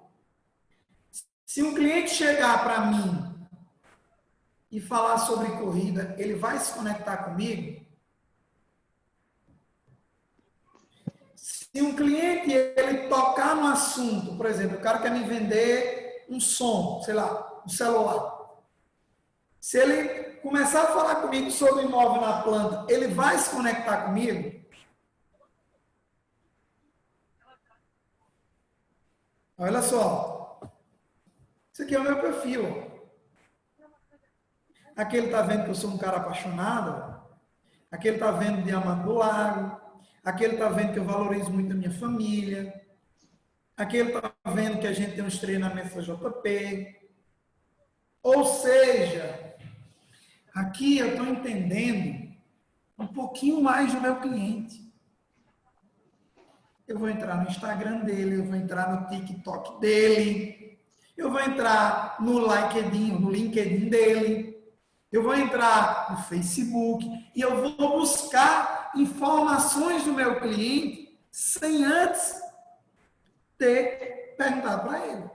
A: Se um cliente chegar para mim e falar sobre corrida, ele vai se conectar comigo? Se um cliente ele tocar no assunto, por exemplo, o cara quer me vender um som, sei lá, um celular. Se ele começar a falar comigo sobre imóvel na planta, ele vai se conectar comigo? Olha só. Isso aqui é o meu perfil. Aqui ele está vendo que eu sou um cara apaixonado. Aqui ele está vendo Diamante do Lago. Aqui ele está vendo que eu valorizo muito a minha família. Aqui ele está vendo que a gente tem uns treinamentos da JP. Ou seja, aqui eu estou entendendo um pouquinho mais do meu cliente. Eu vou entrar no Instagram dele, eu vou entrar no TikTok dele, eu vou entrar no LinkedIn dele, eu vou entrar no Facebook e eu vou buscar informações do meu cliente sem antes ter perguntado para ele.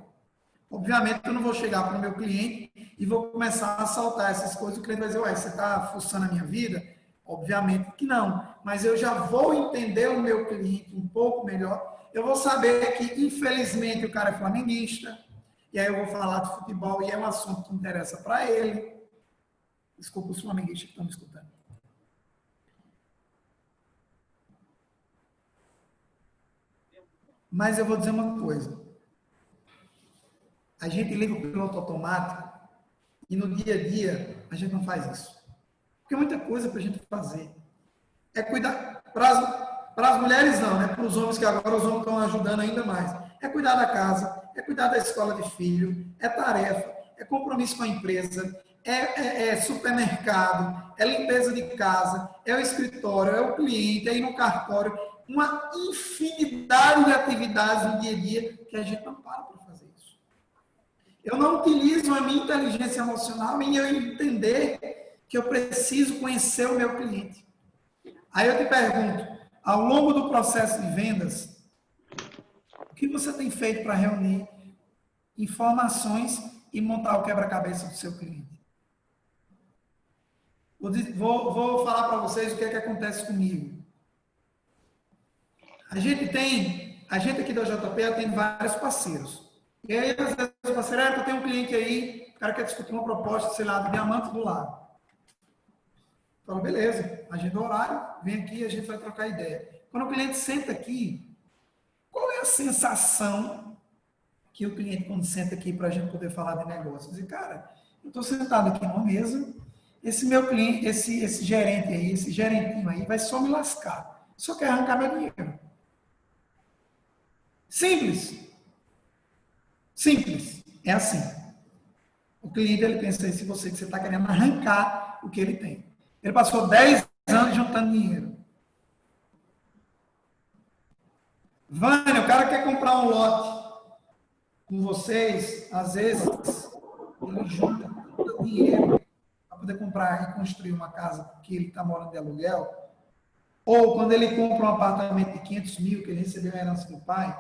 A: Obviamente, eu não vou chegar para o meu cliente e vou começar a saltar essas coisas. O cliente vai dizer, ué, você está fuçando a minha vida? Obviamente que não. Mas eu já vou entender o meu cliente um pouco melhor. Eu vou saber que, infelizmente, o cara é flamenguista. E aí eu vou falar de futebol e é um assunto que interessa para ele. Desculpa os flamenguistas que estão me escutando. Mas eu vou dizer uma coisa. A gente liga o piloto automático e no dia a dia a gente não faz isso. Porque é muita coisa para a gente fazer. É cuidar, para as mulheres não, né? Para os homens, que agora os homens estão ajudando ainda mais. É cuidar da casa, é cuidar da escola de filho, é tarefa, é compromisso com a empresa, é supermercado, é limpeza de casa, é o escritório, é o cliente, é ir no cartório. Uma infinidade de atividades no dia a dia que a gente não para fazer isso. Eu não utilizo a minha inteligência emocional em eu entender que eu preciso conhecer o meu cliente. Aí eu te pergunto, ao longo do processo de vendas, o que você tem feito para reunir informações e montar o quebra-cabeça do seu cliente? Vou falar para vocês o que é que acontece comigo. A gente aqui da JP tem vários parceiros. E aí, às vezes, o parceiro, eu tenho um cliente aí, o cara quer discutir uma proposta, sei lá, do Diamante do Lago. Fala, beleza, agenda o horário, vem aqui e a gente vai trocar ideia. Quando o cliente senta aqui, qual é a sensação que o cliente, quando senta aqui para a gente poder falar de negócio? Diz, cara, eu estou sentado aqui numa mesa, esse meu cliente, esse gerente aí, esse gerentinho aí, vai só me lascar. Só quer arrancar meu dinheiro. Simples. Simples. É assim. O cliente, ele pensa em você, que você está querendo arrancar o que ele tem. Ele passou 10 anos juntando dinheiro. Vânia, o cara quer comprar um lote com vocês, às vezes, ele junta todo o dinheiro para poder comprar e construir uma casa que ele está morando de aluguel. Ou quando ele compra um apartamento de 500 mil, que ele recebeu a herança do pai,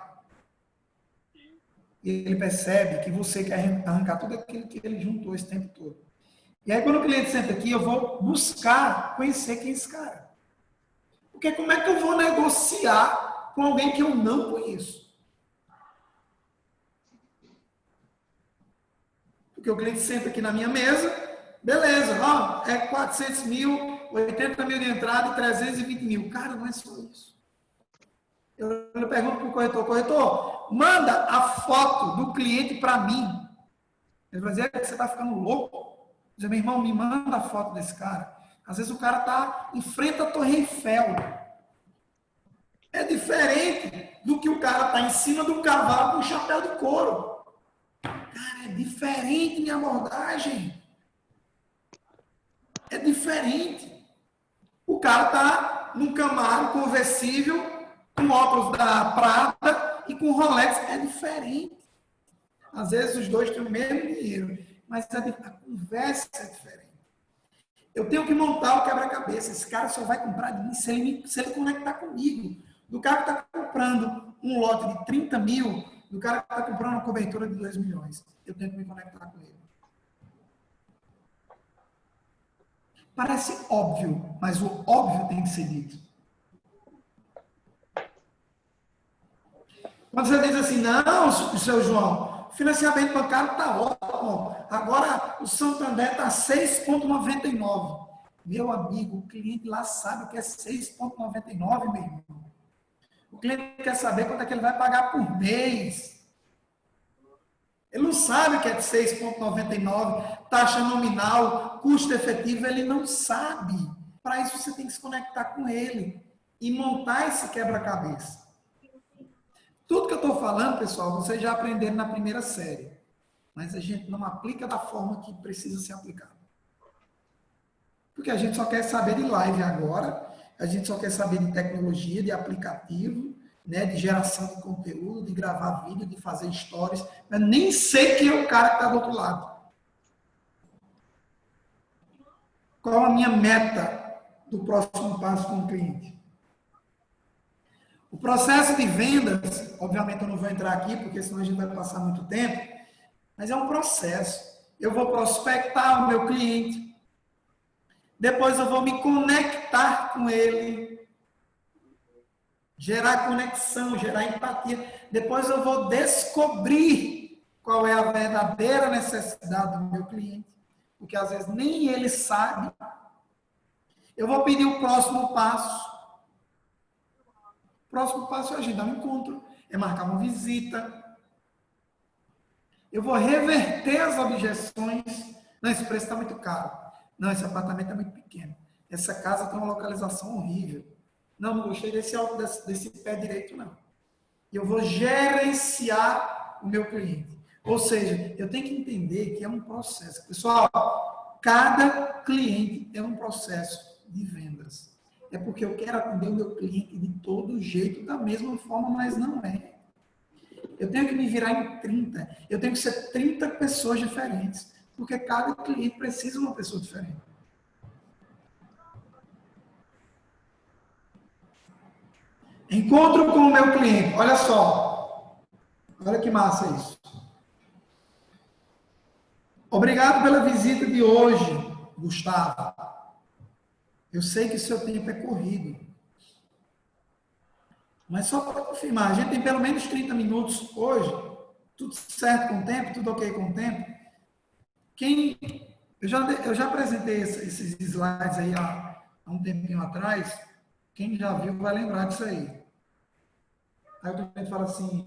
A: e ele percebe que você quer arrancar tudo aquilo que ele juntou esse tempo todo. E aí, quando o cliente senta aqui, eu vou buscar conhecer quem é esse cara. Porque como é que eu vou negociar com alguém que eu não conheço? Porque o cliente senta aqui na minha mesa, beleza, ó, é 400 mil, 80 mil de entrada e 320 mil. Cara, não é só isso. Eu pergunto para o corretor, manda a foto do cliente para mim. Ele vai dizer que você está ficando louco. Dizer, meu irmão, me manda a foto desse cara. Às vezes o cara está em frente à Torre Eiffel. É diferente do que o cara está em cima do cavalo com um chapéu de couro. Cara, é diferente minha abordagem. É diferente. O cara está num Camaro conversível, com óculos da Prada e com Rolex. É diferente. Às vezes os dois têm o mesmo dinheiro, mas a conversa é diferente. Eu tenho que montar o quebra-cabeça. Esse cara só vai comprar de mim se ele conectar comigo. Do cara que está comprando um lote de 30 mil, do cara que está comprando uma cobertura de 2 milhões. Eu tenho que me conectar com ele. Parece óbvio, mas o óbvio tem que ser dito. Quando você diz assim, não, seu João, o financiamento bancário está ótimo. Agora o Santander está 6,99. Meu amigo, o cliente lá sabe o que é 6,99, meu irmão. O cliente quer saber quanto é que ele vai pagar por mês. Ele não sabe o que é de 6,99, taxa nominal, custo efetivo, ele não sabe. Para isso você tem que se conectar com ele e montar esse quebra-cabeça. Tudo que eu estou falando, pessoal, vocês já aprenderam na primeira série. Mas a gente não aplica da forma que precisa ser aplicado. Porque a gente só quer saber de live agora, a gente só quer saber de tecnologia, de aplicativo, né, de geração de conteúdo, de gravar vídeo, de fazer stories, mas nem sei quem é o cara que está do outro lado. Qual a minha meta do próximo passo com o cliente? O processo de vendas, obviamente eu não vou entrar aqui, porque senão a gente vai passar muito tempo, mas é um processo. Eu vou prospectar o meu cliente, depois eu vou me conectar com ele, gerar conexão, gerar empatia. Depois eu vou descobrir qual é a verdadeira necessidade do meu cliente, porque às vezes nem ele sabe. Eu vou pedir o próximo passo. O próximo passo é agendar um encontro, é marcar uma visita. Eu vou reverter as objeções. Não, esse preço está muito caro. Não, esse apartamento é muito pequeno. Essa casa tem uma localização horrível. Não, não gostei desse pé direito, não. E eu vou gerenciar o meu cliente. Ou seja, eu tenho que entender que é um processo. Pessoal, cada cliente é um processo de vendas. É porque eu quero atender o meu cliente de todo jeito, da mesma forma, mas não é. Eu tenho que me virar em 30. Eu tenho que ser 30 pessoas diferentes. Porque cada cliente precisa de uma pessoa diferente. Encontro com o meu cliente. Olha só. Olha que massa isso. Obrigado pela visita de hoje, Gustavo. Eu sei que o seu tempo é corrido. Mas só para confirmar, a gente tem pelo menos 30 minutos hoje. Tudo certo com o tempo? Tudo ok com o tempo? Eu já apresentei esses slides aí há um tempinho atrás. Quem já viu vai lembrar disso aí. Aí o cliente fala assim,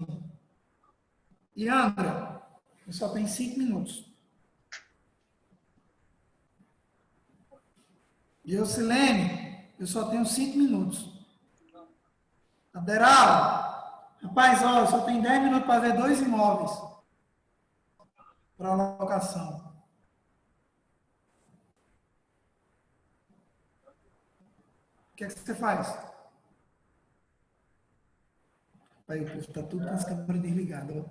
A: Iandra, eu só tenho 5 minutos. E eu, Silene, eu só tenho 5 minutos. Aderal, rapaz, olha, eu só tenho 10 minutos para ver 2 imóveis para locação. que é que você faz? Aí o povo está tudo com as câmeras desligadas.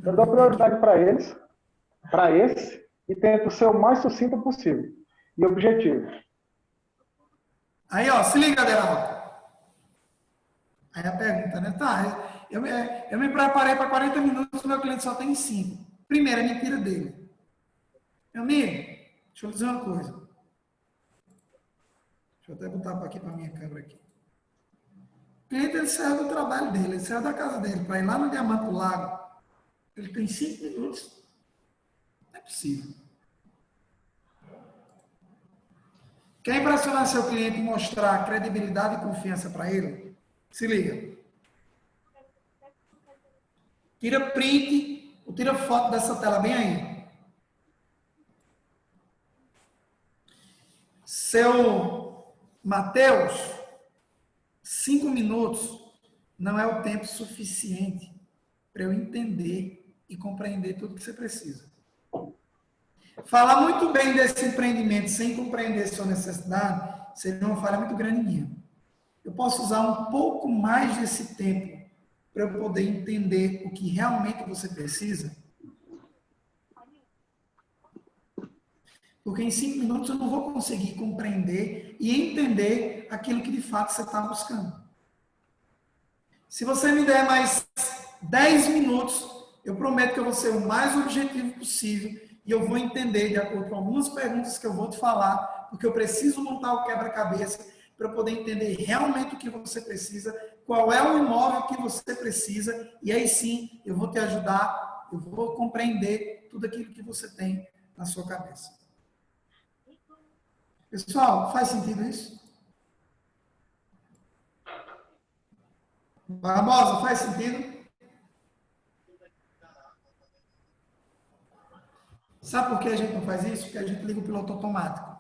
D: Eu dou prioridade para esse, e tento ser o mais sucinto possível e objetivo.
A: Aí, ó, se liga, Aderaldo. Aí a pergunta, né? Tá, eu me preparei para 40 minutos, o meu cliente só tem 5. Primeira mentira dele. Meu amigo, deixa eu dizer uma coisa. Deixa eu até botar aqui para a minha câmera aqui. O cliente, ele saiu do trabalho dele, ele saiu da casa dele para ir lá no Diamante do Lago. Ele tem 5 minutos. Não é possível. Quer impressionar seu cliente e mostrar credibilidade e confiança para ele? Se liga. Tira print ou tira foto dessa tela bem aí. Seu Mateus, 5 minutos não é o tempo suficiente para eu entender e compreender tudo que você precisa. Falar muito bem desse empreendimento sem compreender sua necessidade seria uma falha muito grande minha. Eu posso usar um pouco mais desse tempo para eu poder entender o que realmente você precisa? Porque em 5 minutos eu não vou conseguir compreender e entender aquilo que de fato você está buscando. Se você me der mais 10 minutos, eu prometo que eu vou ser o mais objetivo possível e eu vou entender de acordo com algumas perguntas que eu vou te falar, porque eu preciso montar o quebra-cabeça para poder entender realmente o que você precisa, qual é o imóvel que você precisa, e aí sim eu vou te ajudar, eu vou compreender tudo aquilo que você tem na sua cabeça. Pessoal, faz sentido isso? Barbosa, faz sentido? Sabe por que a gente não faz isso? Porque a gente liga o piloto automático.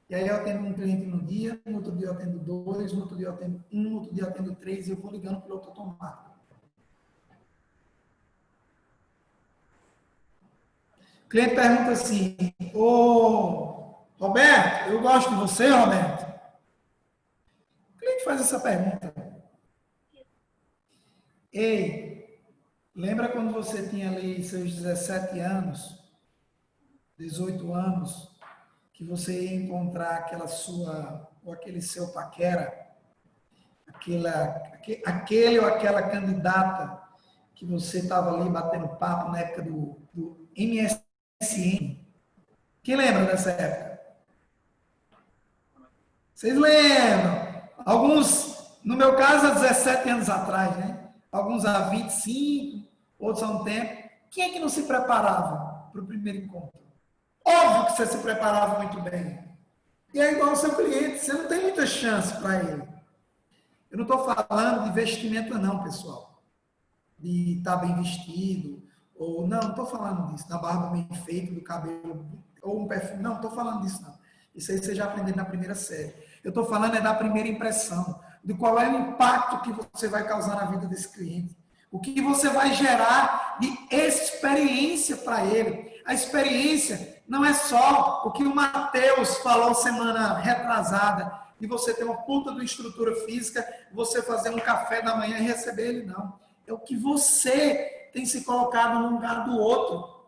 A: E aí eu atendo um cliente no dia, no outro dia eu atendo 2, no outro dia eu atendo 1, no outro dia eu atendo 3, e eu vou ligando o piloto automático. O cliente pergunta assim, ô Roberto, eu gosto de você, Roberto? O cliente faz essa pergunta. Ei, lembra quando você tinha ali seus 17 anos, 18 anos, que você ia encontrar aquela sua, ou aquele seu paquera, aquele ou aquela candidata que você estava ali batendo papo na época do MSN. Quem lembra dessa época? Vocês lembram? Alguns, no meu caso, há 17 anos atrás, né? Alguns há 25, outros há um tempo. Quem é que não se preparava para o primeiro encontro? Óbvio que você se preparava muito bem. E é igual ao seu cliente, você não tem muita chance para ele. Eu não estou falando de vestimenta não, pessoal. De estar bem vestido, ou não estou falando disso, da barba bem feita, do cabelo, ou um perfume, não estou falando disso não. Isso aí você já aprendeu na primeira série. Eu estou falando é da primeira impressão, de qual é o impacto que você vai causar na vida desse cliente. O que você vai gerar de experiência para ele. A experiência não é só o que o Mateus falou semana retrasada, de você ter uma puta de estrutura física, você fazer um café da manhã e receber ele, não. É o que você tem se colocado no lugar do outro.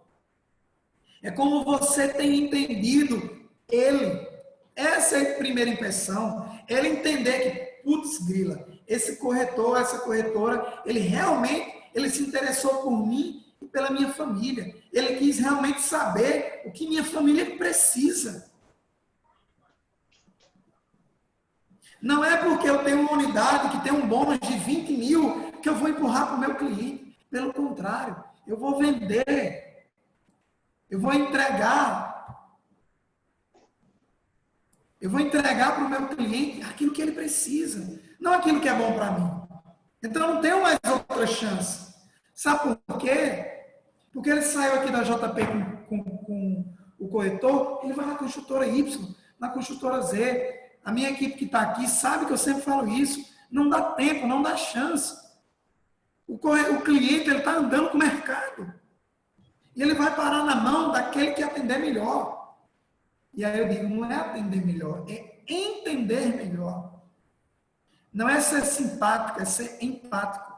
A: É como você tem entendido ele. Essa é a primeira impressão. Ele entender que, putz grila, esse corretor, essa corretora, ele realmente, ele se interessou por mim e pela minha família. Ele quis realmente saber o que minha família precisa. Não é porque eu tenho uma unidade que tem um bônus de 20 mil que eu vou empurrar para o meu cliente. Pelo contrário, eu vou vender. Eu vou entregar. Eu vou entregar para o meu cliente aquilo que ele precisa. Não aquilo que é bom para mim. Então, eu não tenho mais outra chance. Sabe por quê? Porque ele saiu aqui da JP com o corretor, ele vai na construtora Y, na construtora Z. A minha equipe que está aqui sabe que eu sempre falo isso. Não dá tempo, não dá chance. O cliente está andando com o mercado. E ele vai parar na mão daquele que atender melhor. E aí eu digo, não é atender melhor, é entender melhor. Não é ser simpático, é ser empático.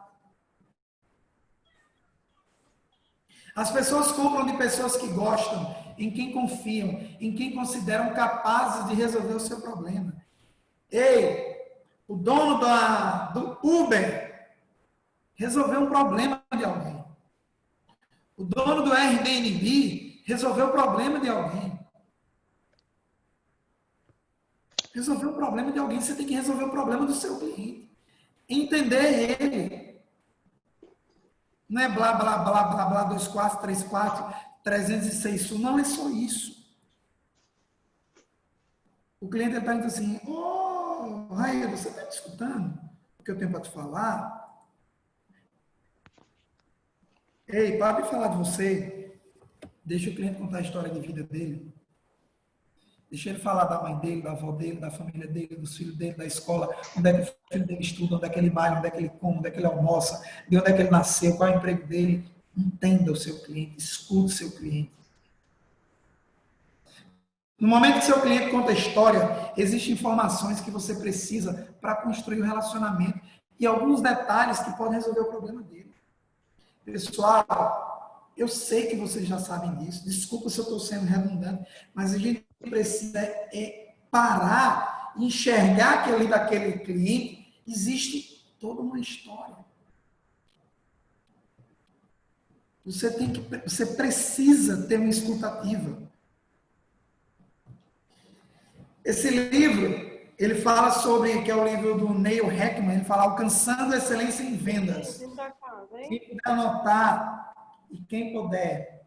A: As pessoas compram de pessoas que gostam, em quem confiam, em quem consideram capazes de resolver o seu problema. Ei, o dono do Uber resolveu um problema de alguém. O dono do Airbnb resolveu o problema de alguém. Resolver o problema de alguém, você tem que resolver o problema do seu cliente. Entender ele. Não é blá, blá, blá, blá, blá, 2434, 306, não é só isso. O cliente está dizendo assim, ô, Raia, você está me escutando o que eu tenho para te falar? Ei, para de falar de você. Deixa o cliente contar a história de vida dele. Deixa ele falar da mãe dele, da avó dele, da família dele, dos filhos dele, da escola, onde é que o filho dele estuda, onde é que ele vai, onde é que ele come, onde é que ele almoça, de onde é que ele nasceu, qual é o emprego dele. Entenda o seu cliente, escute o seu cliente. No momento que seu cliente conta a história, existem informações que você precisa para construir o relacionamento e alguns detalhes que podem resolver o problema dele. Pessoal, eu sei que vocês já sabem disso, desculpa se eu estou sendo redundante, mas a gente precisa parar e enxergar que ali daquele cliente existe toda uma história. Você precisa ter uma escutativa. Esse livro, ele fala sobre, que é o livro do Neil Heckman, ele fala Alcançando a Excelência em Vendas. Quem puder anotar e quem puder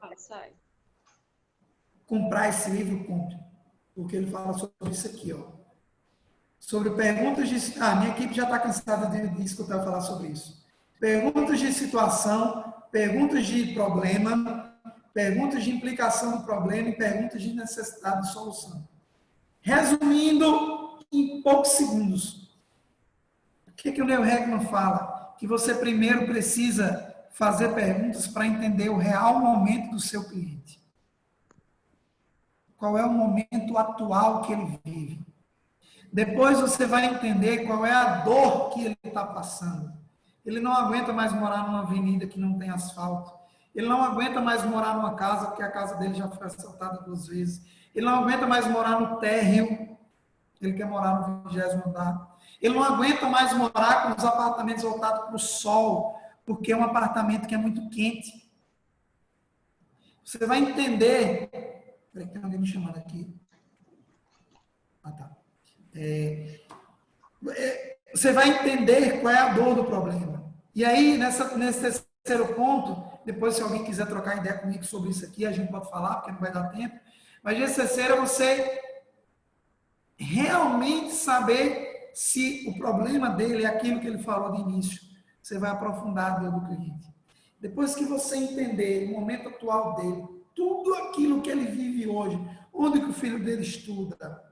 A: comprar esse livro, compre. Porque ele fala sobre isso aqui, ó. Sobre perguntas de... minha equipe já está cansada de escutar eu falar sobre isso. Perguntas de situação, perguntas de problema, perguntas de implicação do problema e perguntas de necessidade de solução. Resumindo, em poucos segundos, o que o Neil Heckman fala? Que você primeiro precisa fazer perguntas para entender o real momento do seu cliente. Qual é o momento atual que ele vive. Depois você vai entender qual é a dor que ele está passando. Ele não aguenta mais morar numa avenida que não tem asfalto. Ele não aguenta mais morar numa casa porque a casa dele já foi assaltada 2 vezes. Ele não aguenta mais morar no térreo. Ele quer morar no 20º andar. Ele não aguenta mais morar com os apartamentos voltados para o sol, porque é um apartamento que é muito quente. Você vai entender... Peraí, tem alguém me chamando aqui. Tá. Você vai entender qual é a dor do problema. E aí, nesse terceiro ponto, depois se alguém quiser trocar ideia comigo sobre isso aqui, a gente pode falar, porque não vai dar tempo. Mas esse terceiro é você realmente saber se o problema dele é aquilo que ele falou de início. Você vai aprofundar a dor do cliente. Depois que você entender o momento atual dele, tudo aquilo que ele vive hoje, onde que o filho dele estuda,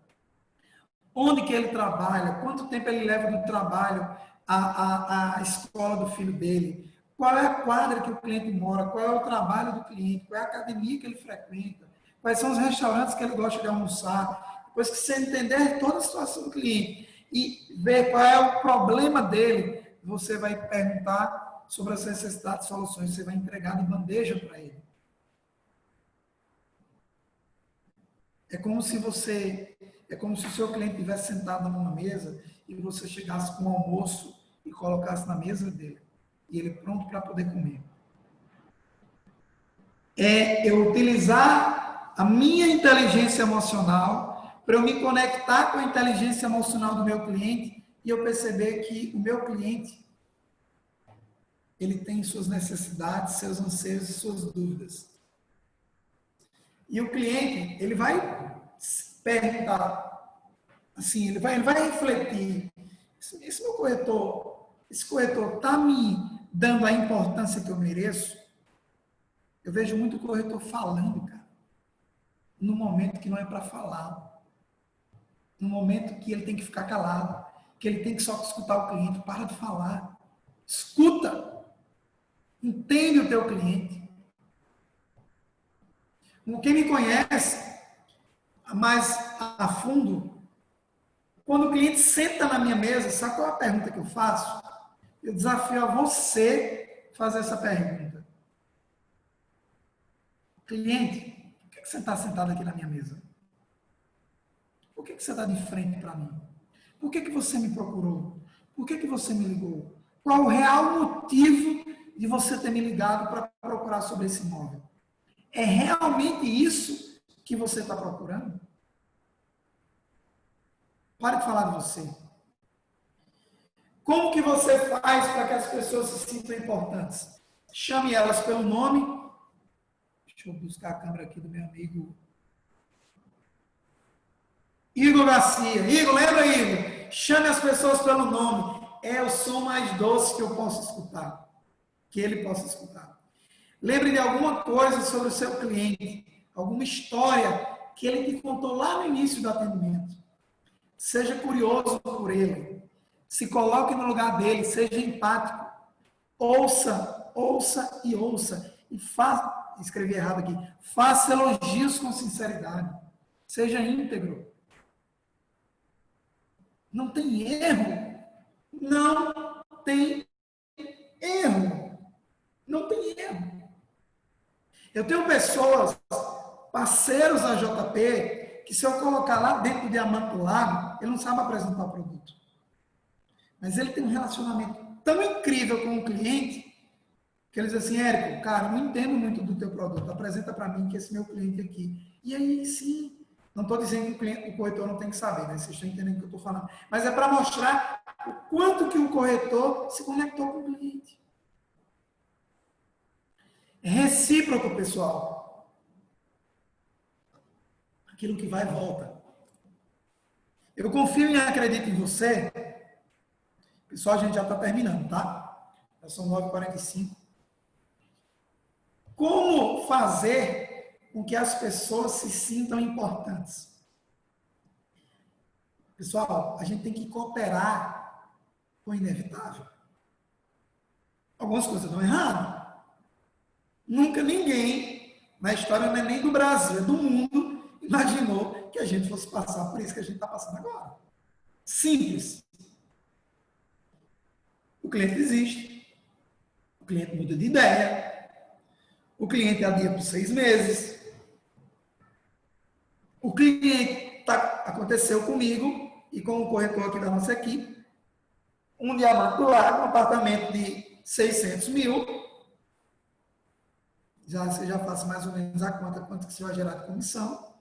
A: onde que ele trabalha, quanto tempo ele leva do trabalho à escola do filho dele, qual é a quadra que o cliente mora, qual é o trabalho do cliente, qual é a academia que ele frequenta, quais são os restaurantes que ele gosta de almoçar. Depois que você entender toda a situação do cliente e ver qual é o problema dele, você vai perguntar sobre as necessidades e soluções, você vai entregar de bandeja para ele. É como se o seu cliente estivesse sentado numa mesa e você chegasse com o almoço e colocasse na mesa dele. E ele pronto para poder comer. É eu utilizar a minha inteligência emocional para eu me conectar com a inteligência emocional do meu cliente e eu perceber que o meu cliente ele tem suas necessidades, seus anseios e suas dúvidas. E o cliente, ele vai perguntar, assim, ele vai refletir, esse corretor está me dando a importância que eu mereço? Eu vejo muito corretor falando, cara, no momento que não é para falar, no momento que ele tem que ficar calado, que ele tem que só escutar o cliente. Para de falar, escuta, entende o teu cliente. Quem me conhece mais a fundo Quando o cliente senta na minha mesa, sabe qual é a pergunta que eu faço? Eu desafio a você fazer essa pergunta. Cliente, por que você está sentado aqui na minha mesa? Por que você está de frente para mim? Por que você me procurou? Por que você me ligou? Qual o real motivo de você ter me ligado para procurar sobre esse imóvel? É realmente isso que você está procurando? Pare de falar de você. Como que você faz para que as pessoas se sintam importantes? Chame elas pelo nome. Deixa eu buscar a câmera aqui do meu amigo Igor Garcia. Igor, lembra, Igor? Chame as pessoas pelo nome. É o som mais doce que eu posso escutar. Que ele possa escutar. Lembre de alguma coisa sobre o seu cliente. Alguma história que ele te contou lá no início do atendimento. Seja curioso por ele. Se coloque no lugar dele. Seja empático. Ouça, ouça e ouça. E faça, escrevi errado aqui. Faça elogios com sinceridade. Seja íntegro. Não tem erro. Não tem erro. Não tem erro. Eu tenho pessoas, parceiros da JP, que se eu colocar lá dentro do Diamante do Lago, ele não sabe apresentar o produto. Mas ele tem um relacionamento tão incrível com o cliente, que ele diz assim, Érico, cara, eu não entendo muito do teu produto, apresenta para mim que esse meu cliente aqui. E aí, sim, não estou dizendo que o corretor não tem que saber, né? Vocês estão entendendo o que eu estou falando. Mas é para mostrar o quanto que o corretor se conectou com o cliente. É recíproco, pessoal. Aquilo que vai e volta. Eu confio e acredito em você. Pessoal, a gente já está terminando, tá? Já são 9h45. Como fazer com que as pessoas se sintam importantes? Pessoal, a gente tem que cooperar com o inevitável. Algumas coisas dão errado. Nunca ninguém, na história não é nem do Brasil, é do mundo, imaginou que a gente fosse passar por isso que a gente está passando agora. Simples. O cliente desiste. O cliente muda de ideia. O cliente adia por 6 meses. O cliente aconteceu comigo e com o corretor aqui da nossa equipe. Um Diamante do Lago, um apartamento de 600 mil. Você já faz mais ou menos a conta quanto que você vai gerar de comissão.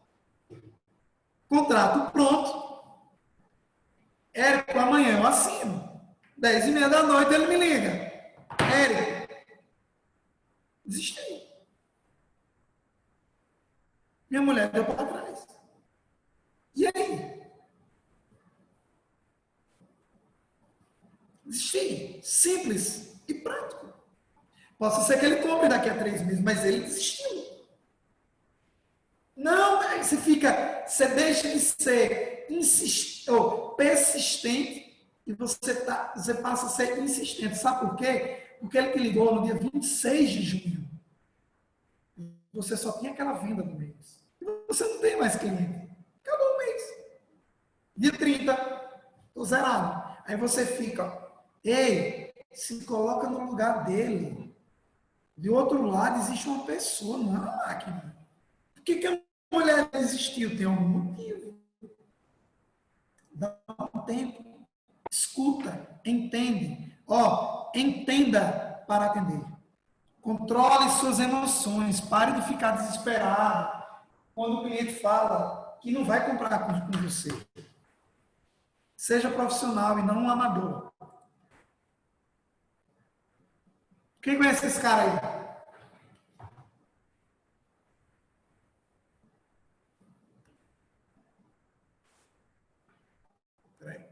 A: Contrato pronto. Érico, amanhã eu assino. 10h30 da noite ele me liga. Érico, desisti. Minha mulher deu para trás. E aí? Desisti. Simples e prático. Possa ser que ele compre daqui a 3 meses, mas ele desistiu. Não, aí você deixa de ser persistente e você passa a ser insistente. Sabe por quê? Porque ele te ligou no dia 26 de junho. Você só tinha aquela venda do mês. E você não tem mais cliente. Acabou o mês. Dia 30, estou zerado. Aí você fica, ei, se coloca no lugar dele. De outro lado existe uma pessoa, não é uma máquina. Por que a mulher desistiu? Tem algum motivo. Dá um tempo. Escuta, entende. Entenda para atender. Controle suas emoções. Pare de ficar desesperado quando o cliente fala que não vai comprar com você. Seja profissional e não um amador. Quem conhece esse cara aí? Peraí.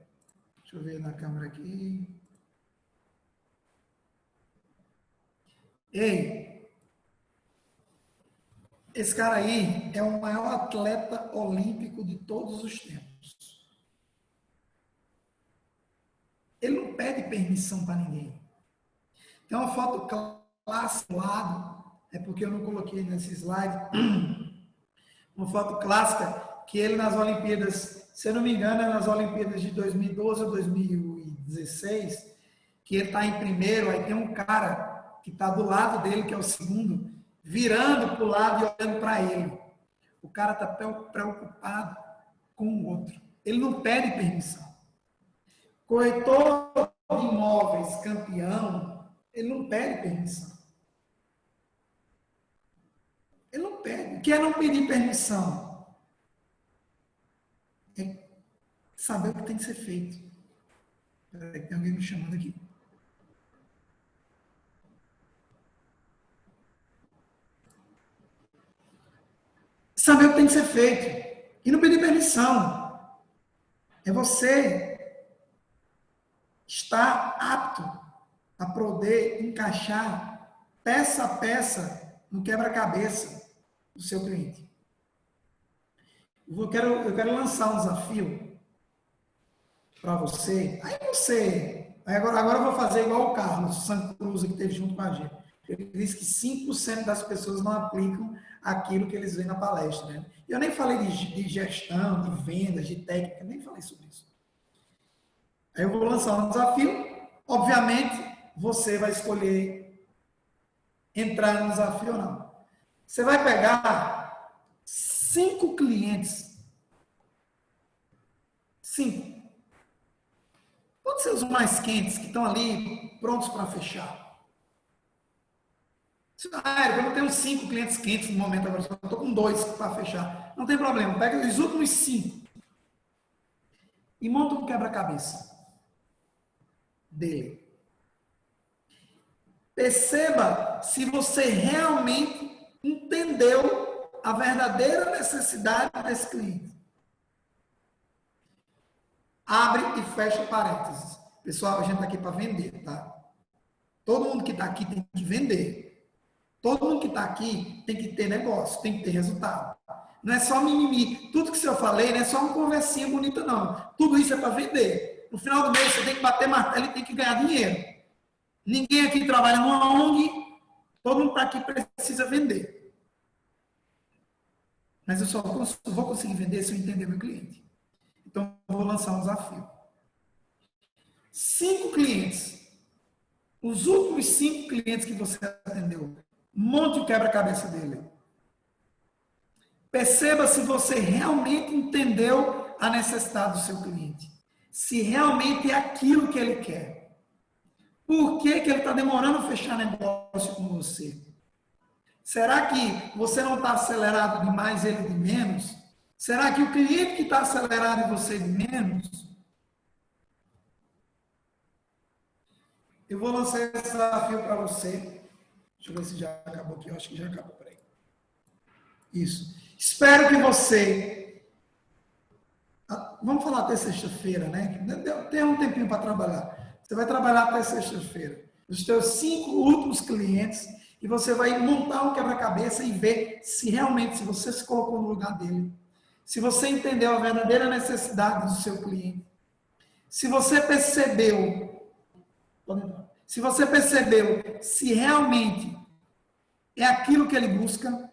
A: Deixa eu ver na câmera aqui. Ei, esse cara aí é o maior atleta olímpico de todos os tempos. Ele não pede permissão para ninguém. Tem uma foto clássica do lado, é porque eu não coloquei nesse slide, uma foto clássica que ele nas Olimpíadas, se eu não me engano, é nas Olimpíadas de 2012 ou 2016, que ele está em primeiro, aí tem um cara que está do lado dele, que é o segundo, virando para o lado e olhando para ele. O cara está preocupado com o outro. Ele não pede permissão. Corretor de imóveis campeão, ele não pede permissão. Ele não pede. O que é não pedir permissão? É saber o que tem que ser feito. Peraí, tem alguém me chamando aqui. Saber o que tem que ser feito. E não pedir permissão. É você estar apto a poder encaixar peça a peça no quebra-cabeça do seu cliente. Eu quero lançar um desafio para você. Agora eu vou fazer igual o Carlos Sancruza, que esteve junto com a gente. Ele disse que 5% das pessoas não aplicam aquilo que eles veem na palestra. Né? Eu nem falei de gestão, de vendas, de técnica, nem falei sobre isso. Aí eu vou lançar um desafio. Obviamente, você vai escolher entrar no desafio ou não. Você vai pegar 5 clientes. 5. Pode ser os mais quentes, que estão ali, prontos para fechar. Eu não tenho 5 clientes quentes no momento agora, só estou com 2 para fechar. Não tem problema, pega os últimos 5 e monta um quebra-cabeça dele. Perceba se você realmente entendeu a verdadeira necessidade desse cliente. Abre e fecha parênteses. Pessoal, a gente está aqui para vender, tá? Todo mundo que está aqui tem que vender. Todo mundo que está aqui tem que ter negócio, tem que ter resultado. Não é só mimimi. Tudo que eu falei não é só uma conversinha bonita, não. Tudo isso é para vender. No final do mês, você tem que bater martelo e tem que ganhar dinheiro. Ninguém aqui trabalha numa ONG, todo mundo está aqui precisa vender. Mas eu só vou conseguir vender se eu entender meu cliente. Então, eu vou lançar um desafio. 5 clientes. Os últimos 5 clientes que você atendeu, monte o quebra-cabeça dele. Perceba se você realmente entendeu a necessidade do seu cliente. Se realmente é aquilo que ele quer. Por que ele está demorando a fechar negócio com você? Será que você não está acelerado demais, ele de menos? Será que o cliente que está acelerado e você de menos? Eu vou lançar esse desafio para você. Deixa eu ver se já acabou aqui. Eu acho que já acabou. Peraí. Isso. Espero que você... Vamos falar até sexta-feira, né? Tem um tempinho para trabalhar. Você vai trabalhar até sexta-feira. Os teus 5 últimos clientes, e você vai montar um quebra-cabeça e ver se realmente, se você se colocou no lugar dele, se você entendeu a verdadeira necessidade do seu cliente, se você percebeu, se realmente é aquilo que ele busca,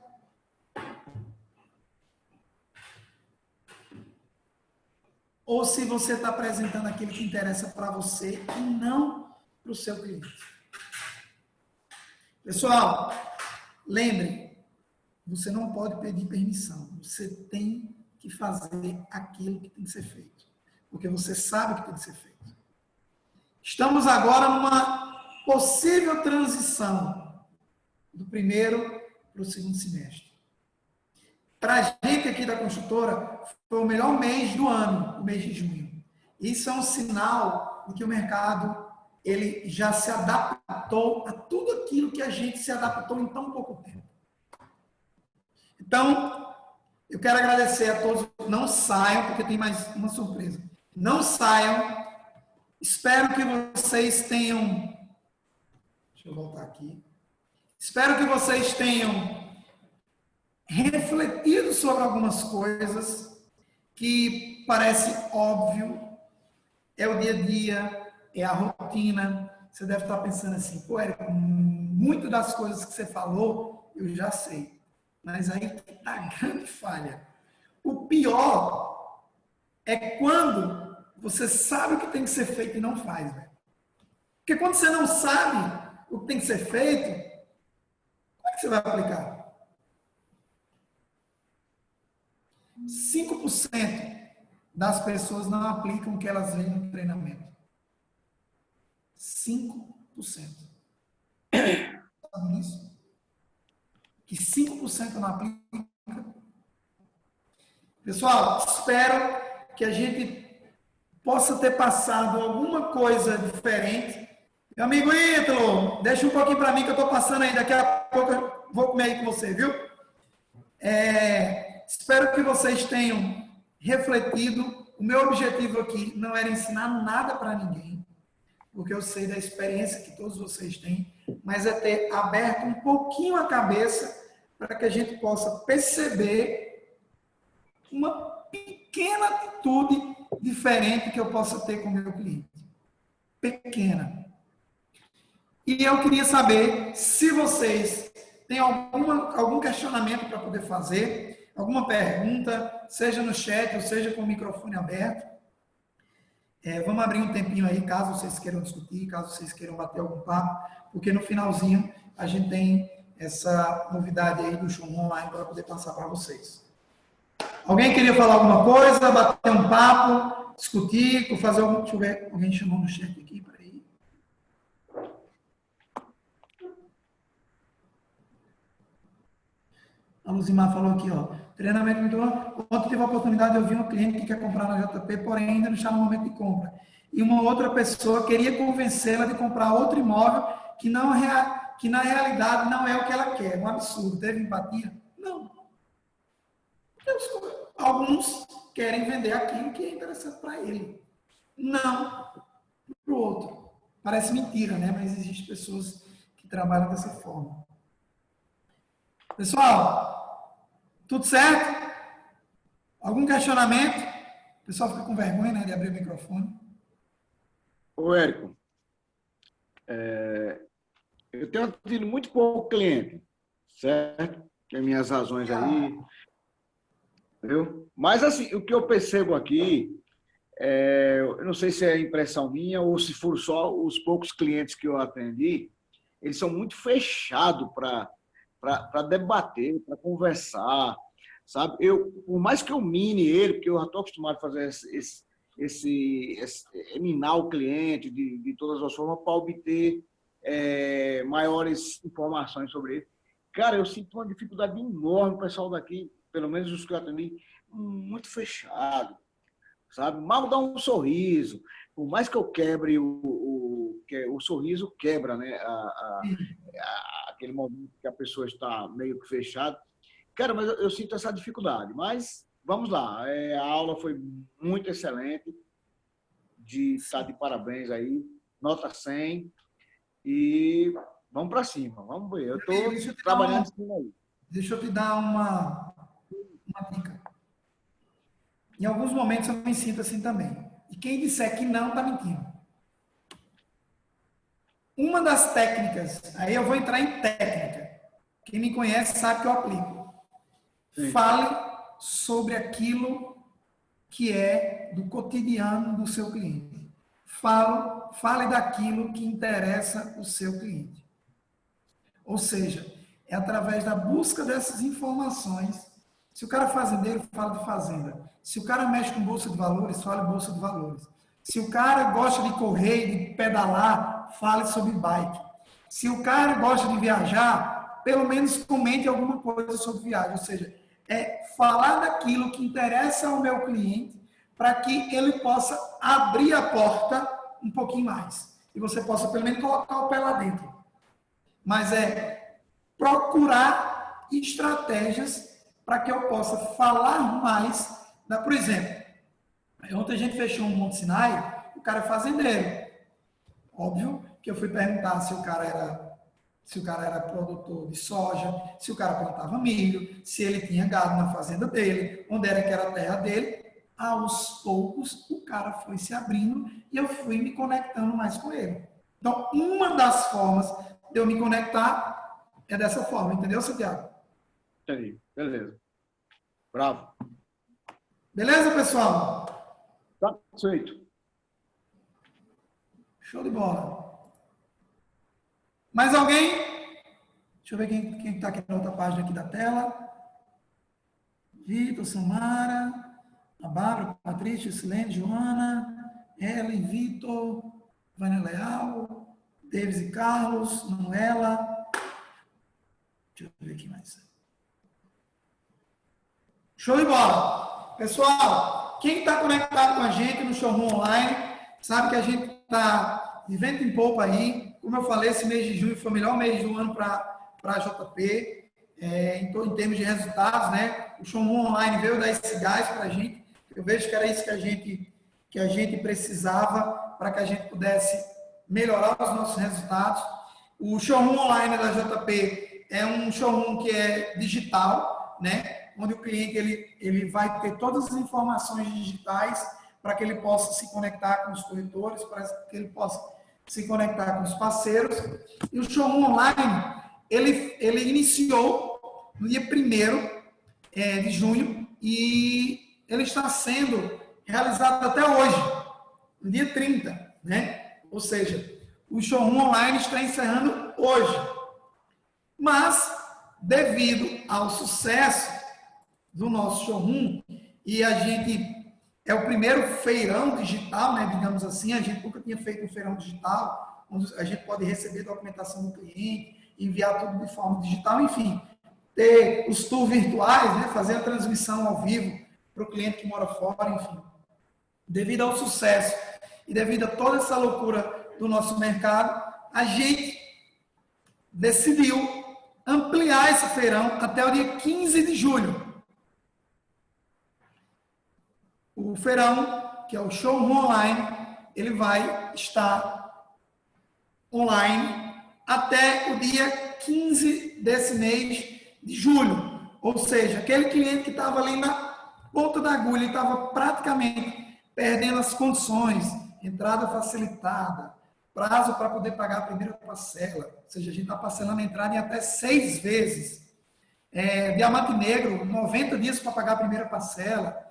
A: ou se você está apresentando aquilo que interessa para você e não para o seu cliente. Pessoal, lembre, você não pode pedir permissão. Você tem que fazer aquilo que tem que ser feito. Porque você sabe o que tem que ser feito. Estamos agora numa possível transição do primeiro para o segundo semestre. Para a gente aqui da construtora, foi o melhor mês do ano, o mês de junho. Isso é um sinal de que o mercado ele já se adaptou a tudo aquilo que a gente se adaptou em tão pouco tempo. Então, eu quero agradecer a todos. Não saiam, porque tem mais uma surpresa. Não saiam. Espero que vocês tenham... Deixa eu voltar aqui. Espero que vocês tenham refletido sobre algumas coisas que parece óbvio. É o dia a dia, é a rotina. Você deve estar pensando assim, pô, Érico, muitas das coisas que você falou, eu já sei. Mas aí está a grande falha. O pior é quando você sabe o que tem que ser feito e não faz, velho. Porque quando você não sabe o que tem que ser feito, como é que você vai aplicar? 5% das pessoas não aplicam o que elas veem no treinamento. 5%. Sabe isso? Que 5% não aplica. Pessoal, espero que a gente possa ter passado alguma coisa diferente. Meu amigo Ítalo, deixa um pouquinho para mim que eu estou passando aí. Daqui a pouco eu vou comer aí com você, viu? Espero que vocês tenham refletido. O meu objetivo aqui não era ensinar nada para ninguém, porque eu sei da experiência que todos vocês têm, mas é ter aberto um pouquinho a cabeça para que a gente possa perceber uma pequena atitude diferente que eu possa ter com o meu cliente. Pequena. E eu queria saber se vocês têm algum questionamento para poder fazer, alguma pergunta, seja no chat ou seja com o microfone aberto. Vamos abrir um tempinho aí, caso vocês queiram discutir, caso vocês queiram bater algum papo, porque no finalzinho a gente tem essa novidade aí do show online para poder passar para vocês. Alguém queria falar alguma coisa, bater um papo, discutir, fazer algum... Deixa eu ver, alguém chamou no chat aqui, peraí. A Luzimar falou aqui, ó, treinamento muito bom. Ontem tive a oportunidade de ouvir um cliente que quer comprar na JP, porém ainda não está no momento de compra. E uma outra pessoa queria convencê-la de comprar outro imóvel que na realidade não é o que ela quer. Um absurdo. Teve empatia? Não. Alguns querem vender aquilo que é interessante para ele. Não para o outro. Parece mentira, né? Mas existem pessoas que trabalham dessa forma. Pessoal, tudo certo? Algum questionamento? O pessoal fica com vergonha, né, de abrir o microfone.
E: Ô, Érico, eu tenho tido muito pouco cliente, certo? Tem minhas razões aí, viu? Mas, assim, o que eu percebo aqui, eu não sei se é impressão minha ou se foram só os poucos clientes que eu atendi, eles são muito fechados para debater, para conversar, sabe? Por mais que eu mine ele, porque eu já estou acostumado a fazer minar o cliente de todas as formas para obter maiores informações sobre ele. Cara, eu sinto uma dificuldade enorme, o pessoal daqui, pelo menos os que eu atendi, muito fechado, sabe? Mal dá um sorriso. Por mais que eu quebre o sorriso quebra, né? Aquele momento que a pessoa está meio que fechada. Cara, mas eu sinto essa dificuldade. Mas vamos lá. A aula foi muito excelente. Está de parabéns aí. Nota 100. E vamos para cima. Vamos ver. Eu estou trabalhando em cima aí.
A: Deixa eu te dar uma dica. Em alguns momentos eu me sinto assim também. E quem disser que não, está mentindo. Uma das técnicas, aí eu vou entrar em técnica. Quem me conhece sabe que eu aplico. Sim. Fale sobre aquilo que é do cotidiano do seu cliente. Fale daquilo que interessa o seu cliente. Ou seja, é através da busca dessas informações. Se o cara é fazendeiro, fala de fazenda. Se o cara mexe com bolsa de valores, fala de bolsa de valores. Se o cara gosta de correr, de pedalar, fale sobre bike. Se o cara gosta de viajar, pelo menos comente alguma coisa sobre viagem. Ou seja, falar daquilo que interessa ao meu cliente para que ele possa abrir a porta um pouquinho mais. E você possa pelo menos colocar o pé lá dentro. Mas procurar estratégias para que eu possa falar mais. Por exemplo, ontem a gente fechou um Monte Sinai, o cara é fazendeiro. Óbvio que eu fui perguntar se o cara era produtor de soja, se o cara plantava milho, se ele tinha gado na fazenda dele, onde era que era a terra dele. Aos poucos, o cara foi se abrindo e eu fui me conectando mais com ele. Então, uma das formas de eu me conectar é dessa forma, entendeu, Santiago?
E: Entendi, beleza. Bravo.
A: Beleza, pessoal?
E: Tá feito.
A: Show de bola. Mais alguém? Deixa eu ver quem está aqui na outra página aqui da tela. Vitor, Samara, a Bárbara, Patrícia, Silene, Joana, Ellen, Vitor, Vânia Leal, Davis e Carlos, Manuela. Deixa eu ver aqui mais. Show de bola. Pessoal, quem está conectado com a gente no Showroom Online, sabe que a gente está de vento em popa aí. Como eu falei, esse mês de junho foi o melhor mês do ano para a JP. Em termos de resultados, né? O Showroom Online veio dar esse gás para a gente. Eu vejo que era isso que a gente precisava para que a gente pudesse melhorar os nossos resultados. O Showroom Online da JP é um showroom que é digital, né? Onde o cliente ele vai ter todas as informações digitais para que ele possa se conectar com os corretores, para que ele possa se conectar com os parceiros. E o Showroom Online, ele iniciou no dia 1º de junho e ele está sendo realizado até hoje, no dia 30, né? Ou seja, o Showroom Online está encerrando hoje. Mas, devido ao sucesso do nosso showroom, e a gente é o primeiro feirão digital, né, digamos assim, a gente nunca tinha feito um feirão digital, onde a gente pode receber documentação do cliente, enviar tudo de forma digital, enfim, ter os tours virtuais, né, fazer a transmissão ao vivo para o cliente que mora fora, enfim. Devido ao sucesso e devido a toda essa loucura do nosso mercado, a gente decidiu ampliar esse feirão até o dia 15 de julho. O feirão, que é o Showroom Online, ele vai estar online até o dia 15 desse mês de julho. Ou seja, aquele cliente que estava ali na ponta da agulha, estava praticamente perdendo as condições, entrada facilitada, prazo para poder pagar a primeira parcela, ou seja, a gente está parcelando a entrada em até 6 vezes. Diamante Negro, 90 dias para pagar a primeira parcela,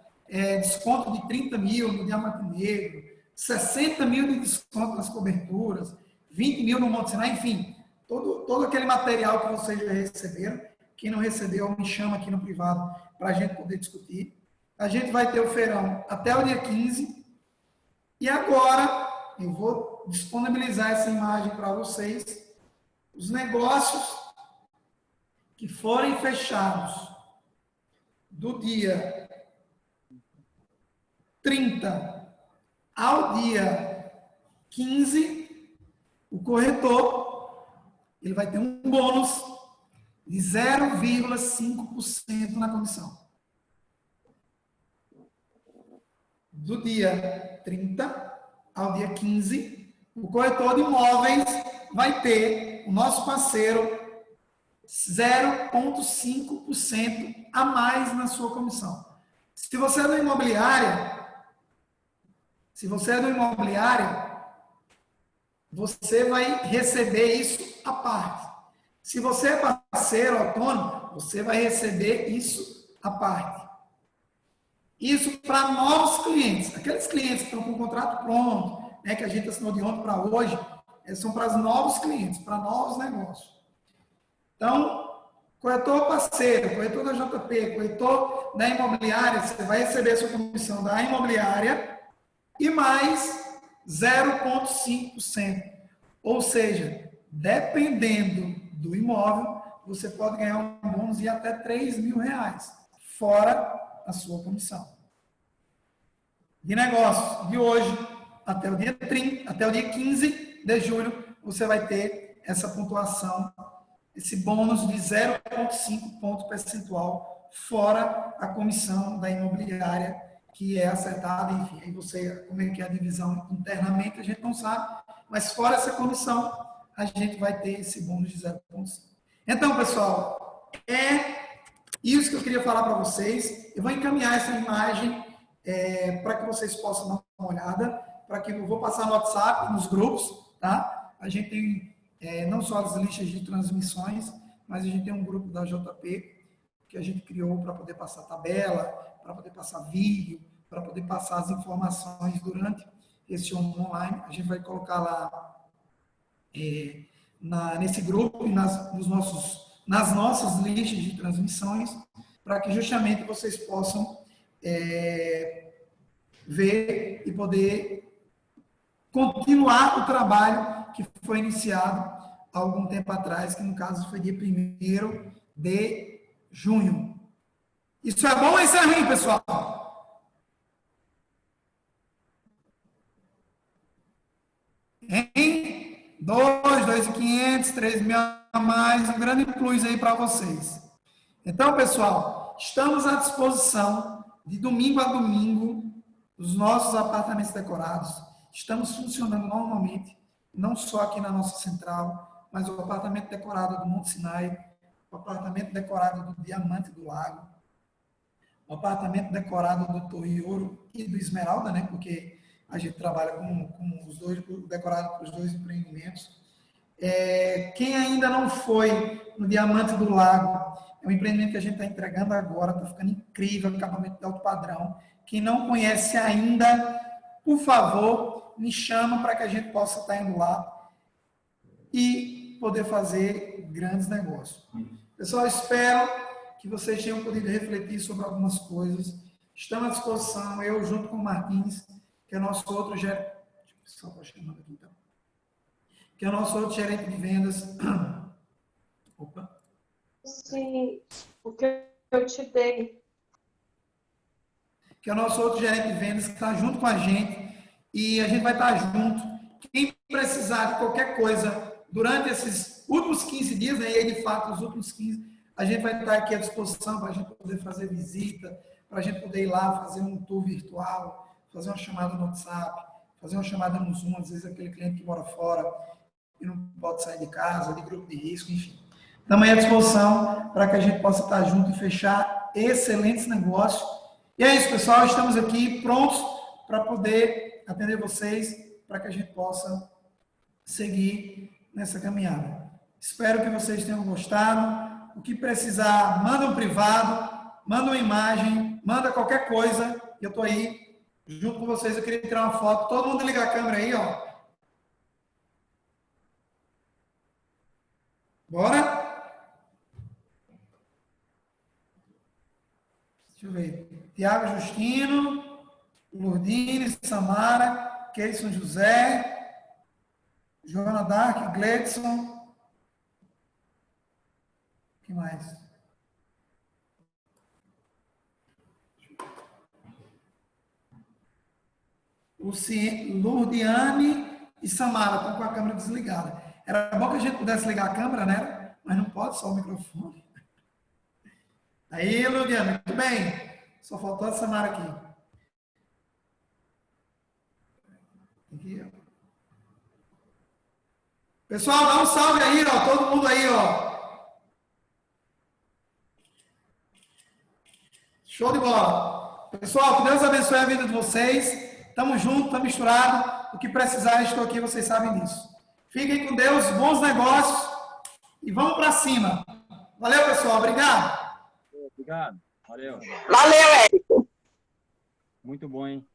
A: desconto de 30 mil no Diamante Negro, 60 mil de desconto nas coberturas, 20 mil no Monte Sinai, enfim, todo aquele material que vocês já receberam. Quem não recebeu, me chama aqui no privado para a gente poder discutir. A gente vai ter o feirão até o dia 15. E agora, eu vou disponibilizar essa imagem para vocês. Os negócios que forem fechados do dia 30 ao dia 15, o corretor ele vai ter um bônus de 0,5% na comissão. Do dia 30 ao dia 15, o corretor de imóveis vai ter, o nosso parceiro, 0,5% a mais na sua comissão. Se você é do imobiliária, você vai receber isso à parte. Se você é parceiro autônomo, você vai receber isso à parte. Isso para novos clientes. Aqueles clientes que estão com o contrato pronto, né, que a gente assinou de ontem para hoje, são para os novos clientes, para novos negócios. Então, corretor parceiro, corretor da JP, corretor da imobiliária, você vai receber a sua comissão da imobiliária e mais 0,5%. Ou seja, dependendo do imóvel, você pode ganhar um bônus de até R$3.000, fora a sua comissão. De negócios de hoje até o dia 30, até o dia 15 de julho, você vai ter essa pontuação, esse bônus de 0,5 ponto percentual, fora a comissão da imobiliária, que é acertada, enfim, aí você, como é que é a divisão internamente, a gente não sabe, mas fora essa comissão, a gente vai ter esse bônus de 0,5. Então, pessoal, é isso que eu queria falar para vocês. Eu vou encaminhar essa imagem para que vocês possam dar uma olhada, para que eu vou passar no WhatsApp, nos grupos, tá? A gente tem não só as listas de transmissões, mas a gente tem um grupo da JP, que a gente criou para poder passar tabela, para poder passar vídeo, para poder passar as informações durante esse online. A gente vai colocar lá nesse grupo e nas nossas listas de transmissões, para que justamente vocês possam ver e poder continuar o trabalho que foi iniciado há algum tempo atrás, que no caso foi dia 1º de junho. Isso é bom ou isso é ruim, pessoal? Em 2.500, 3.000 a mais, um grande plus aí para vocês. Então, pessoal, estamos à disposição de domingo a domingo, os nossos apartamentos decorados. Estamos funcionando normalmente, não só aqui na nossa central, mas o apartamento decorado do Monte Sinai, o apartamento decorado do Diamante do Lago, o apartamento decorado do Torre Ouro e do Esmeralda, né? Porque a gente trabalha com os dois, decorado para os dois empreendimentos. Quem ainda não foi no Diamante do Lago, é um empreendimento que a gente está entregando agora, está ficando incrível, acabamento de alto padrão. Quem não conhece ainda, por favor, me chama para que a gente possa estar indo lá e poder fazer grandes negócios. Pessoal, espero que vocês tenham podido refletir sobre algumas coisas. Estamos à disposição, eu junto com o Martins, que é nosso outro gerente. Deixa eu só chamando aqui então. Que é o nosso outro gerente de vendas. Opa.
F: Sim, o que eu te dei.
A: Que é o nosso outro gerente de vendas, que está junto com a gente. E a gente vai estar junto. Quem precisar de qualquer coisa durante esses últimos 15 dias, né, e aí, de fato, os últimos 15, a gente vai estar aqui à disposição para a gente poder fazer visita, para a gente poder ir lá fazer um tour virtual, fazer uma chamada no WhatsApp, fazer uma chamada no Zoom, às vezes aquele cliente que mora fora e não pode sair de casa, de grupo de risco, enfim. Estamos aí à disposição para que a gente possa estar junto e fechar excelentes negócios. E é isso, pessoal, estamos aqui prontos para poder atender vocês, para que a gente possa seguir nessa caminhada. Espero que vocês tenham gostado. O que precisar, manda um privado, manda uma imagem, manda qualquer coisa, eu estou aí junto com vocês. Eu queria tirar uma foto. Todo mundo liga a câmera aí, ó. Bora? Deixa eu ver. Tiago Justino, Lourdine, Samara, Keison José, Joana Dark, Gledson. O que mais? Lourdiane e Samara estão com a câmera desligada. Era bom que a gente pudesse ligar a câmera, né? Mas não pode, só o microfone. Aí, Lourdiane, muito bem. Só faltou a Samara aqui. Aqui, ó. Pessoal, dá um salve aí, ó. Todo mundo aí, ó. Show de bola. Pessoal, que Deus abençoe a vida de vocês. Tamo junto, tamo misturado. O que precisar, estou aqui, vocês sabem disso. Fiquem com Deus, bons negócios e vamos para cima. Valeu, pessoal. Obrigado.
B: Obrigado. Valeu.
F: Valeu, Érico.
B: Muito bom, hein?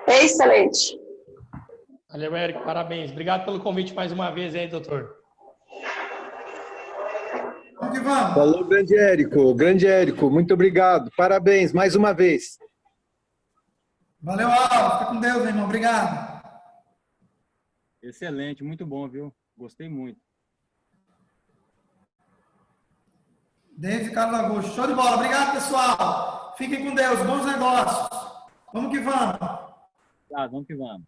F: Excelente.
G: Valeu, Érico. Parabéns. Obrigado pelo convite mais uma vez aí, doutor.
A: Vamos que vamos.
H: Falou, grande Érico. Grande Érico, muito obrigado. Parabéns, mais uma vez.
A: Valeu, Aldo. Fica com Deus, meu irmão. Obrigado.
B: Excelente, muito bom, viu? Gostei muito.
A: David Carlos Augusto. Show de bola. Obrigado, pessoal. Fiquem com Deus. Bons negócios. Vamos que vamos.
B: Tá, vamos que vamos.